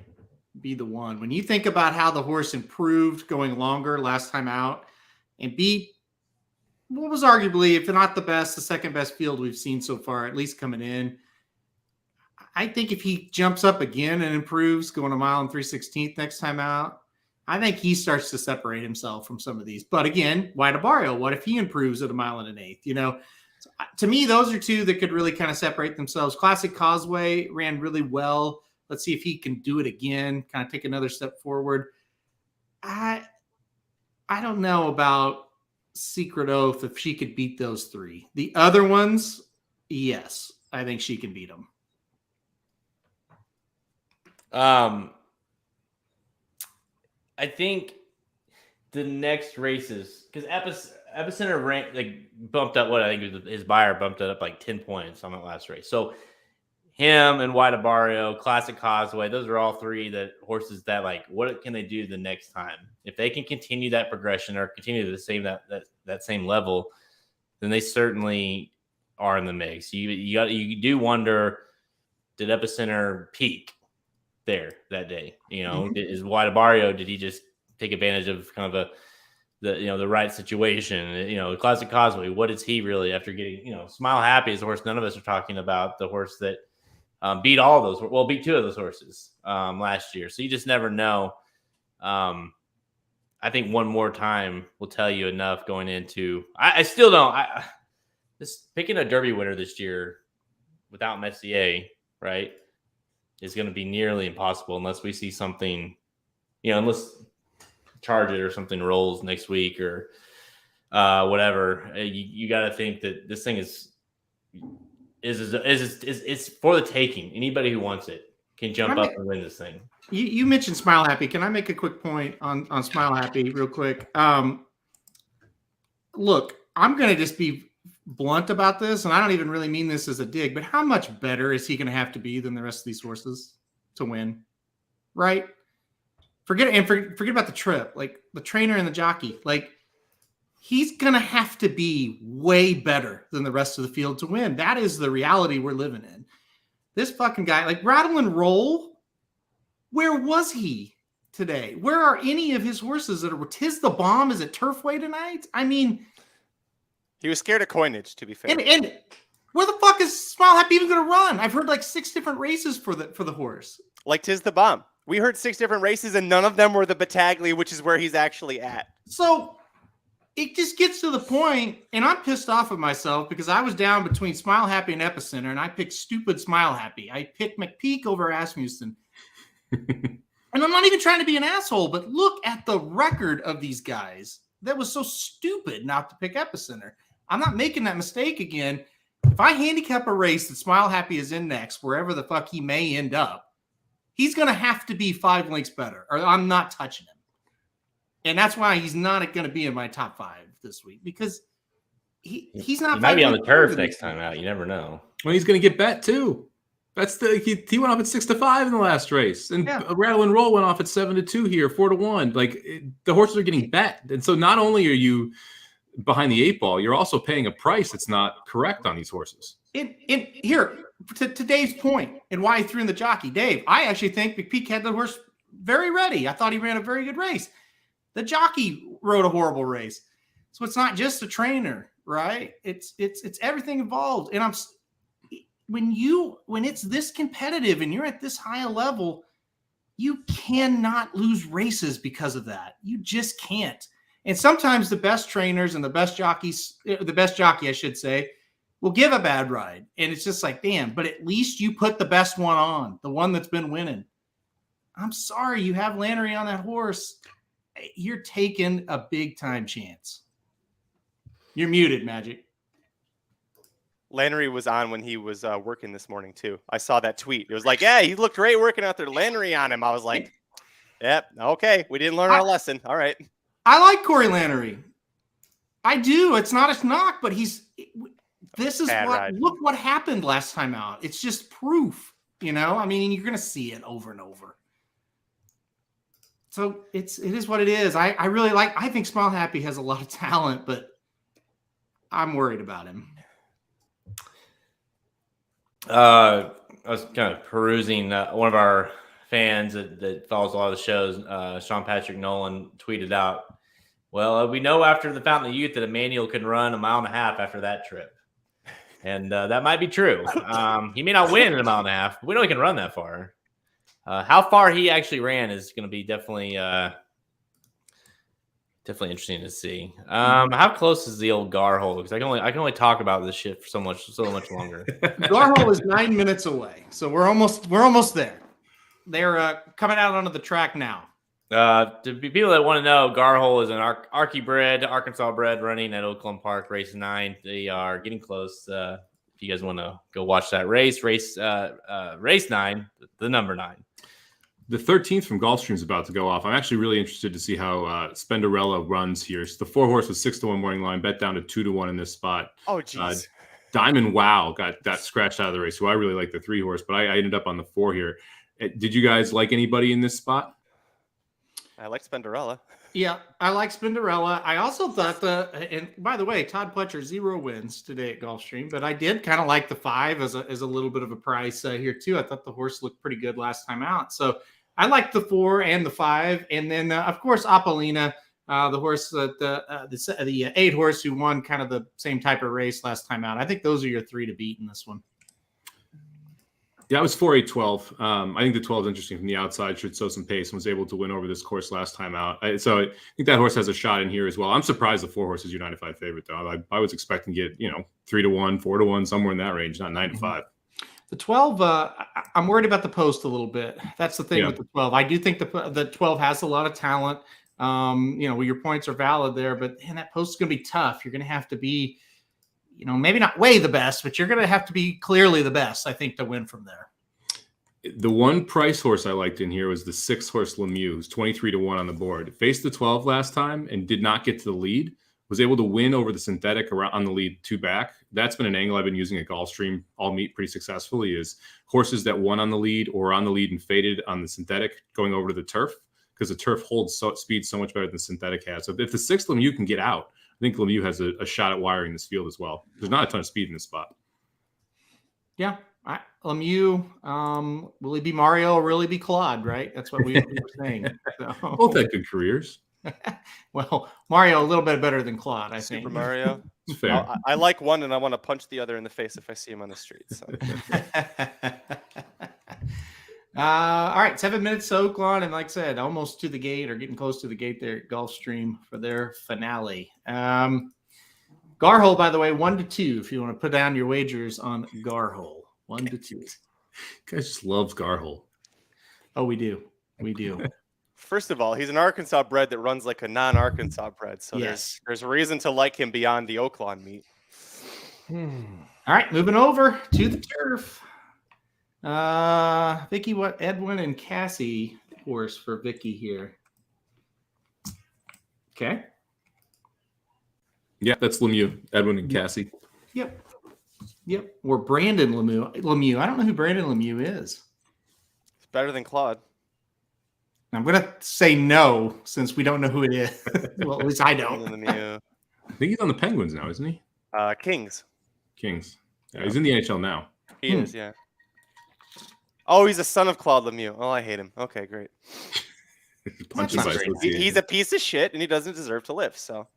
[SPEAKER 2] be the one. When you think about how the horse improved going longer last time out and beat what was arguably, if not the best, the second best field we've seen so far, at least coming in. I think if he jumps up again and improves, going a mile and 3/16 next time out, I think he starts to separate himself from some of these. But again, White Barrio, what if he improves at a mile and an eighth? You know, to me, those are two that could really kind of separate themselves. Classic Causeway ran really well. Let's see if he can do it again, kind of take another step forward. I don't know about Secret Oath if she could beat those 3. The other ones, yes, I think she can beat them.
[SPEAKER 3] I think the next races, because Epicenter ranked, like, bumped up what I think was his buyer bumped it up like 10 points on that last race. So him and White Barrio, Classic Causeway, those are all 3 that horses that, like, what can they do the next time? If they can continue that progression or continue the same that same level, then they certainly are in the mix. You do wonder, did Epicenter peak there that day? You know, is White Barrio, did he just take advantage of kind of the right situation? You know, Classic Causeway, what is he really after getting, you know, Smile Happy is a horse none of us are talking about, the horse that beat 2 of those horses last year. So you just never know. I think one more time will tell you enough going into. I still don't. This picking a Derby winner this year without Messier, right, is going to be nearly impossible unless we see something, you know, unless Charge It or something rolls next week or whatever. You got to think that this thing is for the taking. Anybody who wants it can jump up and win this thing.
[SPEAKER 2] You mentioned Smile Happy. Can I make a quick point on Smile Happy real quick? Look, I'm going to just be blunt about this, and I don't even really mean this as a dig, but how much better is he going to have to be than the rest of these horses to win? Right? Forget about the trip, like the trainer and the jockey. Like, he's going to have to be way better than the rest of the field to win. That is the reality we're living in. This fucking guy, like, Rattle and Roll, where was he today? Where are any of his horses that are Tis the Bomb? Is it Turfway tonight? I mean,
[SPEAKER 1] he was scared of coinage, to be fair.
[SPEAKER 2] And where the fuck is Smile Happy even going to run? I've heard like 6 different races for the horse.
[SPEAKER 1] Like Tis the Bomb. We heard 6 different races, and none of them were the Battaglia, which is where he's actually at.
[SPEAKER 2] So it just gets to the point, and I'm pissed off at myself because I was down between Smile Happy and Epicenter, and I picked stupid Smile Happy. I picked McPeak over Asmussen. And I'm not even trying to be an asshole, but look at the record of these guys. That was so stupid not to pick Epicenter. I'm not making that mistake again. If I handicap a race that Smile Happy is in next, wherever the fuck he may end up, he's going to have to be 5 lengths better, or I'm not touching him. And that's why he's not going to be in my top 5 this week, because he's not.
[SPEAKER 3] He might be on the turf next time out. You never know.
[SPEAKER 4] Well, he's going to get bet too. That's he went off at 6-5 in the last race, and Rattle and Roll went off at 7-2 here, 4-1. Like, the horses are getting bet, and so not only are you behind the 8 ball, you're also paying a price that's not correct on these horses.
[SPEAKER 2] Here, to Dave's point and why he threw in the jockey, Dave, I actually think McPeak had the horse very ready. I thought he ran a very good race. The jockey rode a horrible race. So it's not just a trainer, right? It's everything involved. And when it's this competitive and you're at this high a level, you cannot lose races because of that. You just can't. And sometimes the best trainers and the best jockey, I should say, will give a bad ride. And it's just like, damn, but at least you put the best one on, the one that's been winning. I'm sorry, you have Lannery on that horse. You're taking a big time chance. You're muted, Magic.
[SPEAKER 1] Lannery was on when he was working this morning too. I saw that tweet. It was like, yeah, he looked great working out there. Lannery on him. I was like, yep, okay. We didn't learn our lesson. All right.
[SPEAKER 2] I like Corey Lannery. I do. It's not a knock, but this is look what happened last time out. It's just proof, I mean, you're going to see it over and over. So it is what it is. I really I think Smile Happy has a lot of talent, but I'm worried about him.
[SPEAKER 3] I was kind of perusing one of our fans that follows a lot of the shows, Sean Patrick Nolan, tweeted out, well, we know after the Fountain of Youth that Emmanuel can run 1.5 miles after that trip. And that might be true. He may not win in 1.5 miles, but we know he can run that far. How far he actually ran is going to be definitely interesting to see. How close is the old Gar hole? Because I can only talk about this shit for so much longer.
[SPEAKER 2] Gar hole is 9 minutes away, so we're almost there. They're coming out onto the track now.
[SPEAKER 3] To be people that want to know, Gar hole is an Arkansas bred running at Oakland Park, race 9. They are getting close. If you guys want to go watch that race 9, the number 9.
[SPEAKER 4] The 13th from Gulfstream is about to go off. I'm actually really interested to see how Spenderella runs here. So the 4-horse was 6-1 morning line, bet down to 2-1 in this spot.
[SPEAKER 1] Oh, geez.
[SPEAKER 4] Diamond Wow got scratched out of the race, so I really like the 3-horse, but I ended up on the 4 here. Did you guys like anybody in this spot?
[SPEAKER 1] I like Spenderella.
[SPEAKER 2] Yeah, I like Spenderella. I also thought and by the way, Todd Pletcher 0 wins today at Gulfstream, but I did kind of like the 5 as a little bit of a price here too. I thought the horse looked pretty good last time out, so I like the 4 and the 5, and then of course Apollina, the horse the 8 horse who won kind of the same type of race last time out. I think those are your 3 to beat in this one.
[SPEAKER 4] Yeah, I was 4-8-12. I think the 12 is interesting from the outside. Should show some pace and was able to win over this course last time out. So I think that horse has a shot in here as well. I'm surprised the 4 horse is your 9-5 favorite though. I was expecting to get 3-1, 4-1, somewhere in that range, not 9-5.
[SPEAKER 2] The 12, I'm worried about the post a little bit. That's the thing with the 12. I do think the 12 has a lot of talent. Your points are valid there, but man, that post is going to be tough. You're going to have to be, maybe not way the best, but you're going to have to be clearly the best, I think, to win from there.
[SPEAKER 4] The one price horse I liked in here was the 6-horse Lemieux, who's 23-1 on the board. Faced the 12 last time and did not get to the lead. Was able to win over the synthetic around on the lead 2 back. That's been an angle I've been using at Gulfstream all meet pretty successfully, is horses that won on the lead or on the lead and faded on the synthetic going over to the turf, because the turf holds speed so much better than synthetic has. So if the 6 Lemieux can get out, I think Lemieux has a shot at wiring this field as well. There's not a ton of speed in this spot.
[SPEAKER 2] Yeah. Lemieux, will he be Mario or will he be Claude, right? That's what we were saying. So.
[SPEAKER 4] Both had good careers.
[SPEAKER 2] Well, Mario a little bit better than Claude, I think.
[SPEAKER 1] Super Mario.
[SPEAKER 4] It's fair.
[SPEAKER 1] I like one, and I want to punch the other in the face if I see him on the street. So.
[SPEAKER 2] All right, 7 minutes to Oakland, and like I said, almost to the gate or getting close to the gate there at Gulfstream for their finale. Garhole, by the way, 1-2 if you want to put down your wagers on Garhole. 1-2.
[SPEAKER 4] Guys just loves Garhole.
[SPEAKER 2] Oh, we do. We do.
[SPEAKER 1] First of all, he's an Arkansas bred that runs like a non-Arkansas bred, so
[SPEAKER 2] yes.
[SPEAKER 1] there's reason to like him beyond the Oakland meet.
[SPEAKER 2] All right, moving over to the turf. Vicky, what Edwin and Cassie horse for Vicky here? Okay.
[SPEAKER 4] Yeah, that's Lemieux, Edwin and Cassie.
[SPEAKER 2] Yep. Or Brandon Lemieux. I don't know who Brandon Lemieux is.
[SPEAKER 1] It's better than Claude.
[SPEAKER 2] I'm going to say no, since we don't know who it is. Well, at least I don't.
[SPEAKER 4] I think he's on the Penguins now, isn't he?
[SPEAKER 1] Kings.
[SPEAKER 4] Yeah, he's in the NHL now.
[SPEAKER 1] He is, yeah. Oh, he's a son of Claude Lemieux. Oh, I hate him. Okay, great.
[SPEAKER 4] Punch him by association.
[SPEAKER 1] He's a piece of shit, and he doesn't deserve to live. So,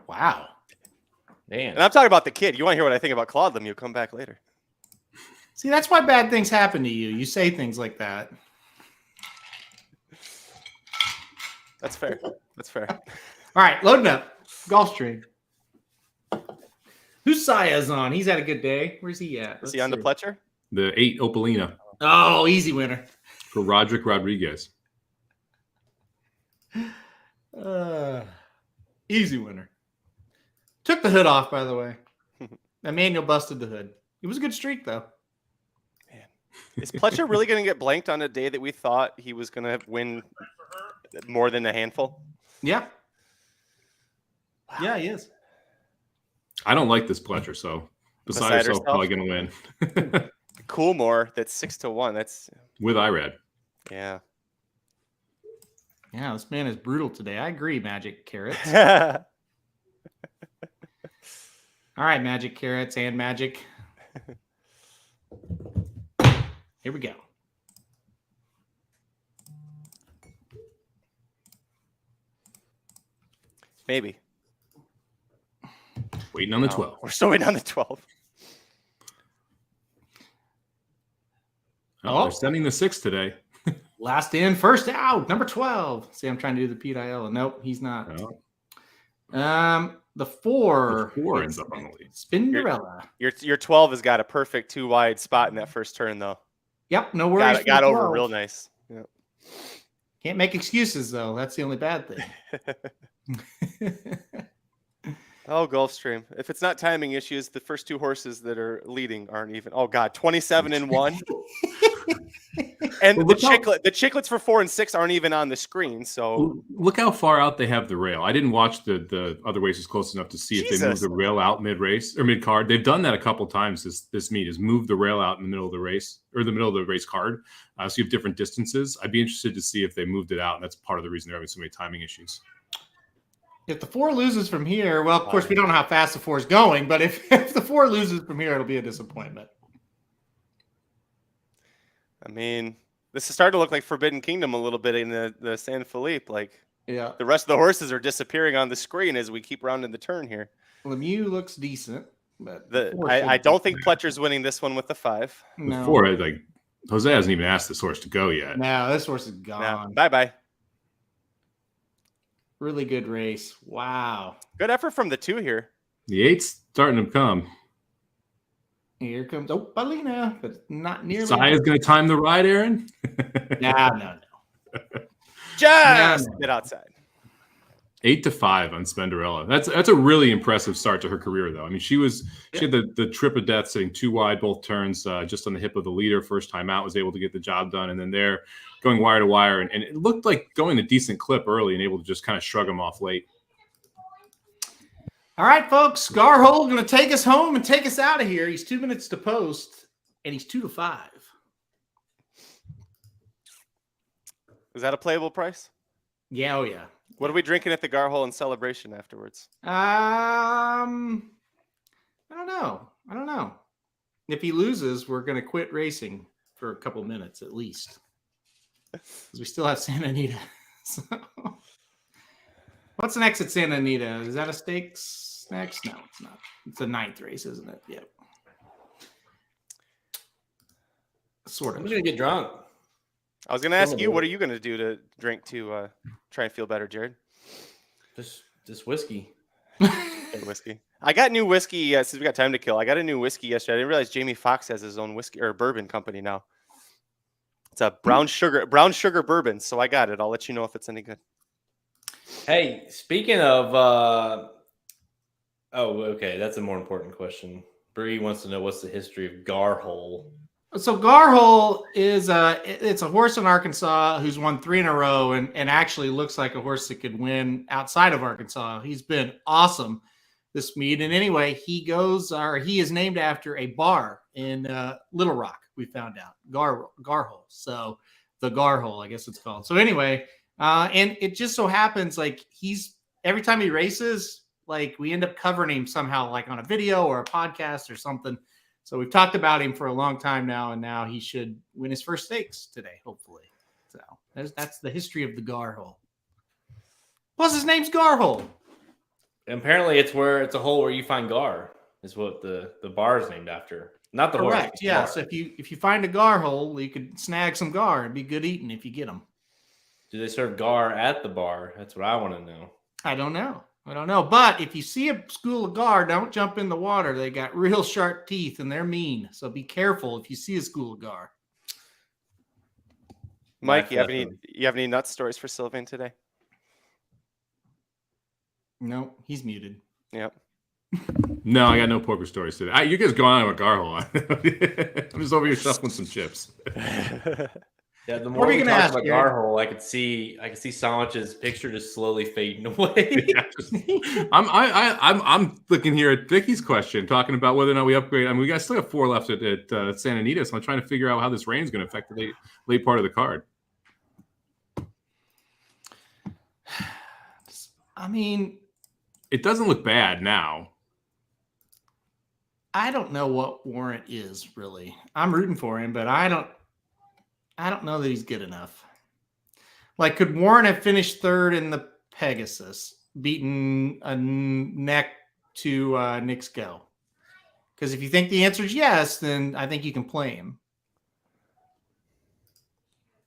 [SPEAKER 2] Wow.
[SPEAKER 3] Man.
[SPEAKER 1] and I'm talking about the kid. You want to hear what I think about Claude Lemieux? Come back later.
[SPEAKER 2] See, that's why bad things happen to you. You say things like that.
[SPEAKER 1] That's fair. That's fair.
[SPEAKER 2] All right, loading up. Gulfstream. Who's Saya's on? He's had a good day. Where's he at?
[SPEAKER 1] Is he on the Pletcher?
[SPEAKER 4] The 8 Opalina
[SPEAKER 2] Oh, easy winner.
[SPEAKER 4] for Roderick Rodriguez.
[SPEAKER 2] Easy winner. Took the hood off, by the way. Emmanuel busted the hood. It was a good streak, though.
[SPEAKER 1] Man, is Pletcher really going to get blanked on a day that we thought he was going to win more than a handful?
[SPEAKER 2] Yeah. Yeah, he is.
[SPEAKER 4] I don't like this Pletcher, so beside herself, probably going to win.
[SPEAKER 1] Coolmore, that's 6-1. That's
[SPEAKER 4] With IRAD.
[SPEAKER 1] yeah.
[SPEAKER 2] Yeah, this man is brutal today. I agree, Magic Carrots. All right, Magic Carrots and Magic. Here we go.
[SPEAKER 1] Maybe.
[SPEAKER 4] Waiting on the
[SPEAKER 1] No,
[SPEAKER 4] 12.
[SPEAKER 1] we're still waiting on the 12.
[SPEAKER 4] Oh, they're sending the 6 today.
[SPEAKER 2] Last in, first out, number 12. See, I'm trying to do the Pete Aiello. Nope, he's not.
[SPEAKER 4] Oh.
[SPEAKER 2] The 4.
[SPEAKER 4] The 4 ends up on the lead.
[SPEAKER 2] Spinderella.
[SPEAKER 1] Your 12 has got a perfect 2 wide spot in that first turn, though.
[SPEAKER 2] Yep, no worries.
[SPEAKER 1] Got
[SPEAKER 2] for
[SPEAKER 1] over
[SPEAKER 2] 12.
[SPEAKER 1] real nice. Yeah.
[SPEAKER 2] Can't make excuses, though. That's the only bad thing.
[SPEAKER 1] Oh, Gulfstream. If it's not timing issues, the first 2 horses that are leading aren't even. Oh God, 27-1. And
[SPEAKER 4] Well,
[SPEAKER 1] the
[SPEAKER 4] look
[SPEAKER 1] chiclets for 4 and 6 aren't even on the screen. So
[SPEAKER 4] Look how far out they have the rail. I didn't watch the other races close enough to see if they moved the rail out mid-race or mid-card. They've done that a couple times this meet, is move the rail out in the middle of the race or the middle of the race card. So you have different distances. I'd be interested to see if they moved it out, and that's part of the reason they're having so many timing issues.
[SPEAKER 2] If the 4 loses from here, well, of course, we don't know how fast the 4 is going, but if the 4 loses from here, it'll be a disappointment.
[SPEAKER 1] I mean, this is starting to look like Forbidden Kingdom a little bit in the San Felipe. Like,
[SPEAKER 2] yeah,
[SPEAKER 1] the rest of the horses are disappearing on the screen as we keep rounding the turn here.
[SPEAKER 2] Lemieux looks decent, but
[SPEAKER 1] I don't think Pletcher's winning this one with the 5.
[SPEAKER 2] No.
[SPEAKER 4] The 4, like Jose hasn't even asked this horse to go yet.
[SPEAKER 2] No, this horse is gone.
[SPEAKER 1] Bye.
[SPEAKER 2] Really good race. Wow.
[SPEAKER 1] Good effort from the 2 here.
[SPEAKER 4] The 8's starting to come.
[SPEAKER 2] Here comes Opalina, but not nearly.
[SPEAKER 4] Saya's going to time the ride, Aaron.
[SPEAKER 2] No.
[SPEAKER 1] Just get outside.
[SPEAKER 4] 8-5 on Spinderella. That's a really impressive start to her career, though. I mean, she had the trip of death, sitting 2 wide both turns, just on the hip of the leader. First time out, was able to get the job done, and then there going wire to wire, and it looked like going a decent clip early and able to just kind of shrug them off late.
[SPEAKER 2] All right, folks. Garhole going to take us home and take us out of here. He's 2 minutes to post, and he's 2-5.
[SPEAKER 1] Is that a playable price?
[SPEAKER 2] Yeah, oh yeah.
[SPEAKER 1] What are we drinking at the Garhole in celebration afterwards?
[SPEAKER 2] I don't know. If he loses, we're going to quit racing for a couple minutes at least, because we still have Santa Anita. So, what's next at Santa Anita? Is that a stakes next? No, it's not. It's the 9th race, isn't it? Yep. Sort of.
[SPEAKER 3] I'm gonna get drunk.
[SPEAKER 1] I was going to ask you, what are you going to do to drink to try and feel better, Jared?
[SPEAKER 3] Just whiskey.
[SPEAKER 1] Hey, whiskey. I got new whiskey since we got time to kill. I got a new whiskey yesterday. I didn't realize Jamie Foxx has his own whiskey or bourbon company now. It's a brown sugar bourbon. So I got it. I'll let you know if it's any good.
[SPEAKER 3] Hey, speaking of, okay, that's a more important question. Bree wants to know what's the history of Garhole.
[SPEAKER 2] So Garhole is it's a horse in Arkansas who's won 3 in a row and actually looks like a horse that could win outside of Arkansas. He's been awesome this meet. And anyway, he is named after a bar in Little Rock, we found out. Garhole. So the Garhole, I guess it's called. So anyway, and it just so happens like every time he races, like we end up covering him somehow, like on a video or a podcast or something. So we've talked about him for a long time now, and now he should win his first stakes today, hopefully. So that's the history of the Garhole. Plus, his name's Garhole.
[SPEAKER 3] Apparently, it's a hole where you find gar. Is what the bar is named after. Not the
[SPEAKER 2] Correct.
[SPEAKER 3] horse.
[SPEAKER 2] Yeah. So if you find a gar hole, you could snag some gar and be good eating if you get them.
[SPEAKER 3] Do they serve gar at the bar? That's what I want to know.
[SPEAKER 2] I don't know. But if you see a school of gar, don't jump in the water. They got real sharp teeth and they're mean. So be careful if you see a school of gar.
[SPEAKER 1] Mike, you have any nuts stories for Sylvain today?
[SPEAKER 2] No, he's muted.
[SPEAKER 1] Yep.
[SPEAKER 4] No, I got no poker stories today. You guys go on with Garhole. I'm just over here shuffling some chips.
[SPEAKER 3] Yeah, the more we talk about Garhole, I could see Somich's picture just slowly fading away.
[SPEAKER 4] I'm looking here at Vicky's question, talking about whether or not we upgrade. I mean, we still have 4 left at Santa Anita, so I'm trying to figure out how this rain is going to affect the late part of the card.
[SPEAKER 2] I mean,
[SPEAKER 4] it doesn't look bad now.
[SPEAKER 2] I don't know what Warrant is really. I'm rooting for him, but I don't know that he's good enough. Like, could Warren have finished third in the Pegasus, beaten a neck to Nick's Go? Because if you think the answer is yes, then I think you can play him.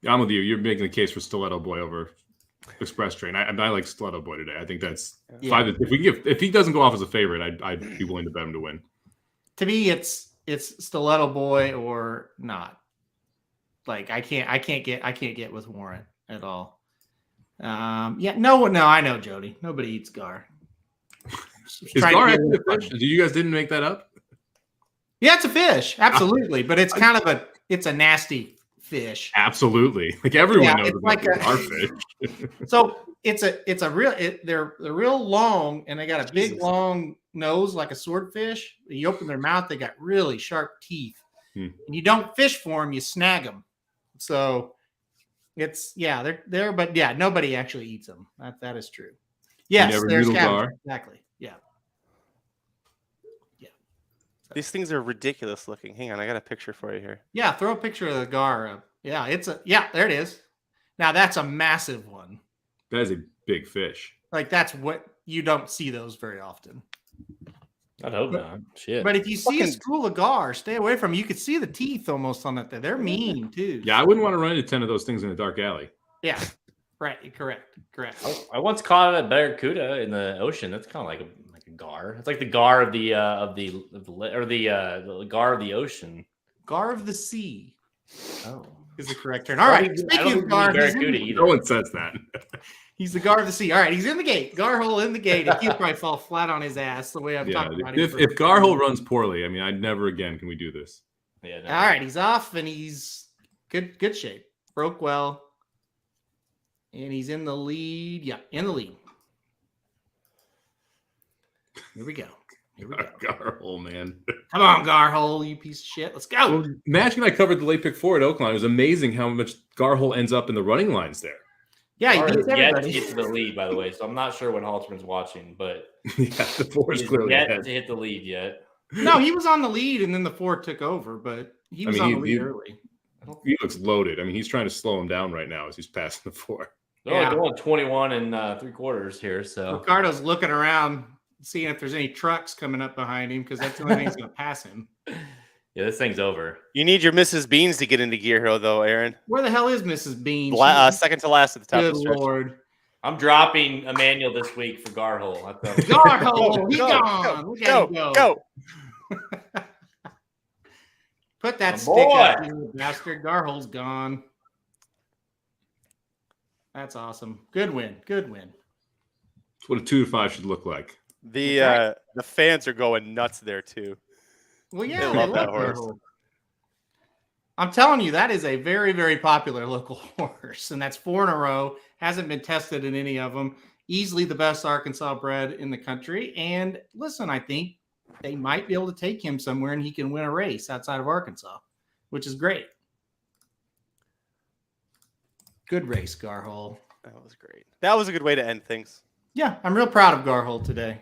[SPEAKER 4] I'm with you. You're making the case for Stiletto Boy over Express Train. I like Stiletto Boy today. I think that's 5. If he doesn't go off as a favorite, I'd be willing to bet him to win. To
[SPEAKER 2] me, it's Stiletto Boy or not. Like I can't get with Warrant at all. No, I know Jody. Nobody eats gar.
[SPEAKER 4] Is gar actually a fish? You guys didn't make that up?
[SPEAKER 2] Yeah, it's a fish, absolutely, but it's kind of it's a nasty fish.
[SPEAKER 4] Absolutely, like everyone knows it's like a gar fish.
[SPEAKER 2] So they're real long, and they got a big long nose like a swordfish. You open their mouth, they got really sharp teeth, and you don't fish for them, you snag them. So they're but nobody actually eats them. That is true. Yes, there's exactly. Yeah.
[SPEAKER 1] These things are ridiculous looking. Hang on, I got a picture for you here.
[SPEAKER 2] Yeah, throw a picture of the gar up. Yeah, there it is. Now that's a massive one.
[SPEAKER 4] That is a big fish.
[SPEAKER 2] Like that's what you don't see those very often.
[SPEAKER 3] I hope not. Shit.
[SPEAKER 2] But if you see a school of gar, stay away from them. You could see the teeth almost on that thing. They're mean too.
[SPEAKER 4] Yeah, I wouldn't want to run into 10 of those things in a dark alley.
[SPEAKER 2] Yeah. Right. Correct.
[SPEAKER 3] I once caught a barracuda in the ocean. That's kind of like a gar. It's like the gar of the gar of the ocean.
[SPEAKER 2] Gar of the sea.
[SPEAKER 3] Oh,
[SPEAKER 2] is the correct term. All right. Speaking of gar,
[SPEAKER 4] no one says that.
[SPEAKER 2] He's the gar of the sea. All right, he's in the gate. Garhole in the gate. And he'll probably fall flat on his ass the way I've talked about it.
[SPEAKER 4] If Garhole runs poorly, I mean, I'd never again can we do this.
[SPEAKER 3] Yeah. No.
[SPEAKER 2] All right, he's off and he's good shape. Broke well. And he's in the lead. Yeah, in the lead. Here we go.
[SPEAKER 4] Garhole, man.
[SPEAKER 2] Come on, Garhole, you piece of shit. Let's go.
[SPEAKER 4] Well, Magic and I covered the late pick 4 at Oakland. It was amazing how much Garhole ends up in the running lines there.
[SPEAKER 2] Yeah,
[SPEAKER 3] he beats everybody. Yet to get to the lead, by the way. So I'm not sure what Halterman's watching, but
[SPEAKER 4] the 4 is clearly
[SPEAKER 3] yet
[SPEAKER 4] ahead.
[SPEAKER 3] to hit the lead yet.
[SPEAKER 2] No, he was on the lead, and then the 4 took over, but he was on the lead early.
[SPEAKER 4] He looks loaded. I mean, he's trying to slow him down right now as he's passing the 4.
[SPEAKER 3] They're going 21 and 3/4 here. So
[SPEAKER 2] Ricardo's looking around, seeing if there's any trucks coming up behind him because that's the only thing that's going to pass him.
[SPEAKER 3] Yeah, this thing's over.
[SPEAKER 1] You need your Mrs. Beans to get into Gear Hero, though, Aaron.
[SPEAKER 2] Where the hell is Mrs. Beans?
[SPEAKER 1] Second to last at the top
[SPEAKER 2] Good
[SPEAKER 1] of the stretch.
[SPEAKER 2] Lord.
[SPEAKER 3] I'm dropping Emmanuel this week for Garhole.
[SPEAKER 2] Garhole, he's gone.
[SPEAKER 1] Go.
[SPEAKER 2] Put that stick up, you bastard. Garhole's gone. That's awesome. Good win.
[SPEAKER 4] That's what a 2 to 5 should look like.
[SPEAKER 1] The fans are going nuts there too.
[SPEAKER 2] Well, yeah,
[SPEAKER 1] they love that horse.
[SPEAKER 2] I'm telling you, that is a very, very popular local horse, and that's 4 in a row. Hasn't been tested in any of them. Easily the best Arkansas bred in the country. And listen, I think they might be able to take him somewhere, and he can win a race outside of Arkansas, which is great. Good race, Garhole.
[SPEAKER 1] That was great. That was a good way to end things.
[SPEAKER 2] Yeah, I'm real proud of Garhole today.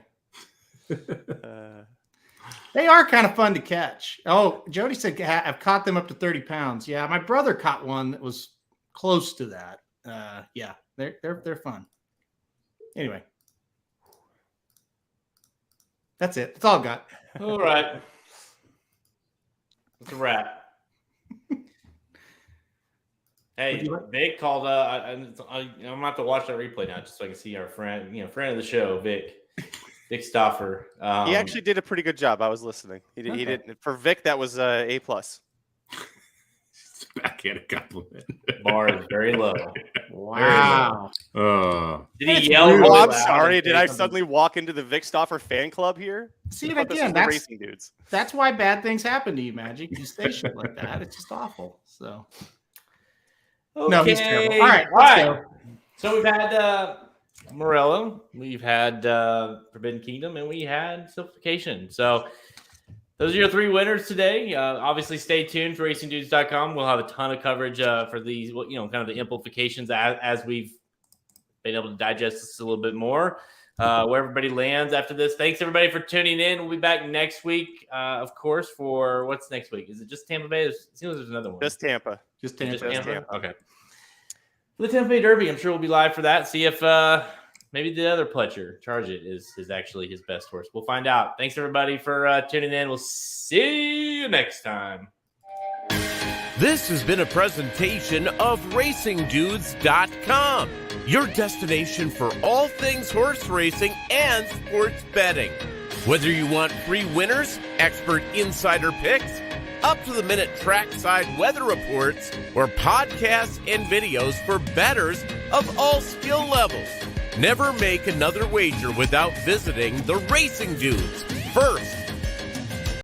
[SPEAKER 2] They are kind of fun to catch. Oh, Jody said I've caught them up to 30 pounds. Yeah, my brother caught one that was close to that. Yeah, they're fun. Anyway, that's it. That's all I've got.
[SPEAKER 3] All right. That's a wrap. Hey, Vic called. I'm gonna have to watch that replay now just so I can see our friend, friend of the show, Vic Stoffer.
[SPEAKER 1] He actually did a pretty good job. I was listening. He did for Vic. That was A+.
[SPEAKER 4] Backhanded compliment.
[SPEAKER 3] Bar is very low.
[SPEAKER 2] Wow.
[SPEAKER 3] Did he yell?
[SPEAKER 1] Oh,
[SPEAKER 3] really
[SPEAKER 1] I'm
[SPEAKER 3] loud
[SPEAKER 1] sorry.
[SPEAKER 3] and
[SPEAKER 1] Did
[SPEAKER 3] say
[SPEAKER 1] I
[SPEAKER 3] something?
[SPEAKER 1] suddenly walk into the Vic Stoffer fan club here?
[SPEAKER 2] See
[SPEAKER 1] I
[SPEAKER 2] it
[SPEAKER 1] thought this
[SPEAKER 2] again.
[SPEAKER 1] was the racing dudes.
[SPEAKER 2] That's why bad things happen to you, Magic. You say shit like that. It's just awful. So.
[SPEAKER 3] Okay.
[SPEAKER 2] No, he's terrible. All right, let's go.
[SPEAKER 3] So we've had Morello, we've had Forbidden Kingdom, and we had Simplification. So those are your three winners today. Obviously, stay tuned for racingdudes.com. We'll have a ton of coverage for these, kind of the implications as we've been able to digest this a little bit more. Where everybody lands after this. Thanks, everybody, for tuning in. We'll be back next week, of course, for what's next week? Is it just Tampa Bay? It seems there's another one.
[SPEAKER 1] Just Tampa.
[SPEAKER 2] Just Tampa.
[SPEAKER 3] Okay. For the Tampa Bay Derby, I'm sure we'll be live for that. See if maybe the other Pletcher, Charge It, is actually his best horse. We'll find out. Thanks, everybody, for tuning in. We'll see you next time.
[SPEAKER 5] This has been a presentation of RacingDudes.com, your destination for all things horse racing and sports betting. Whether you want free winners, expert insider picks, up-to-the-minute trackside weather reports, or podcasts and videos for bettors of all skill levels. Never make another wager without visiting the Racing Dudes. First,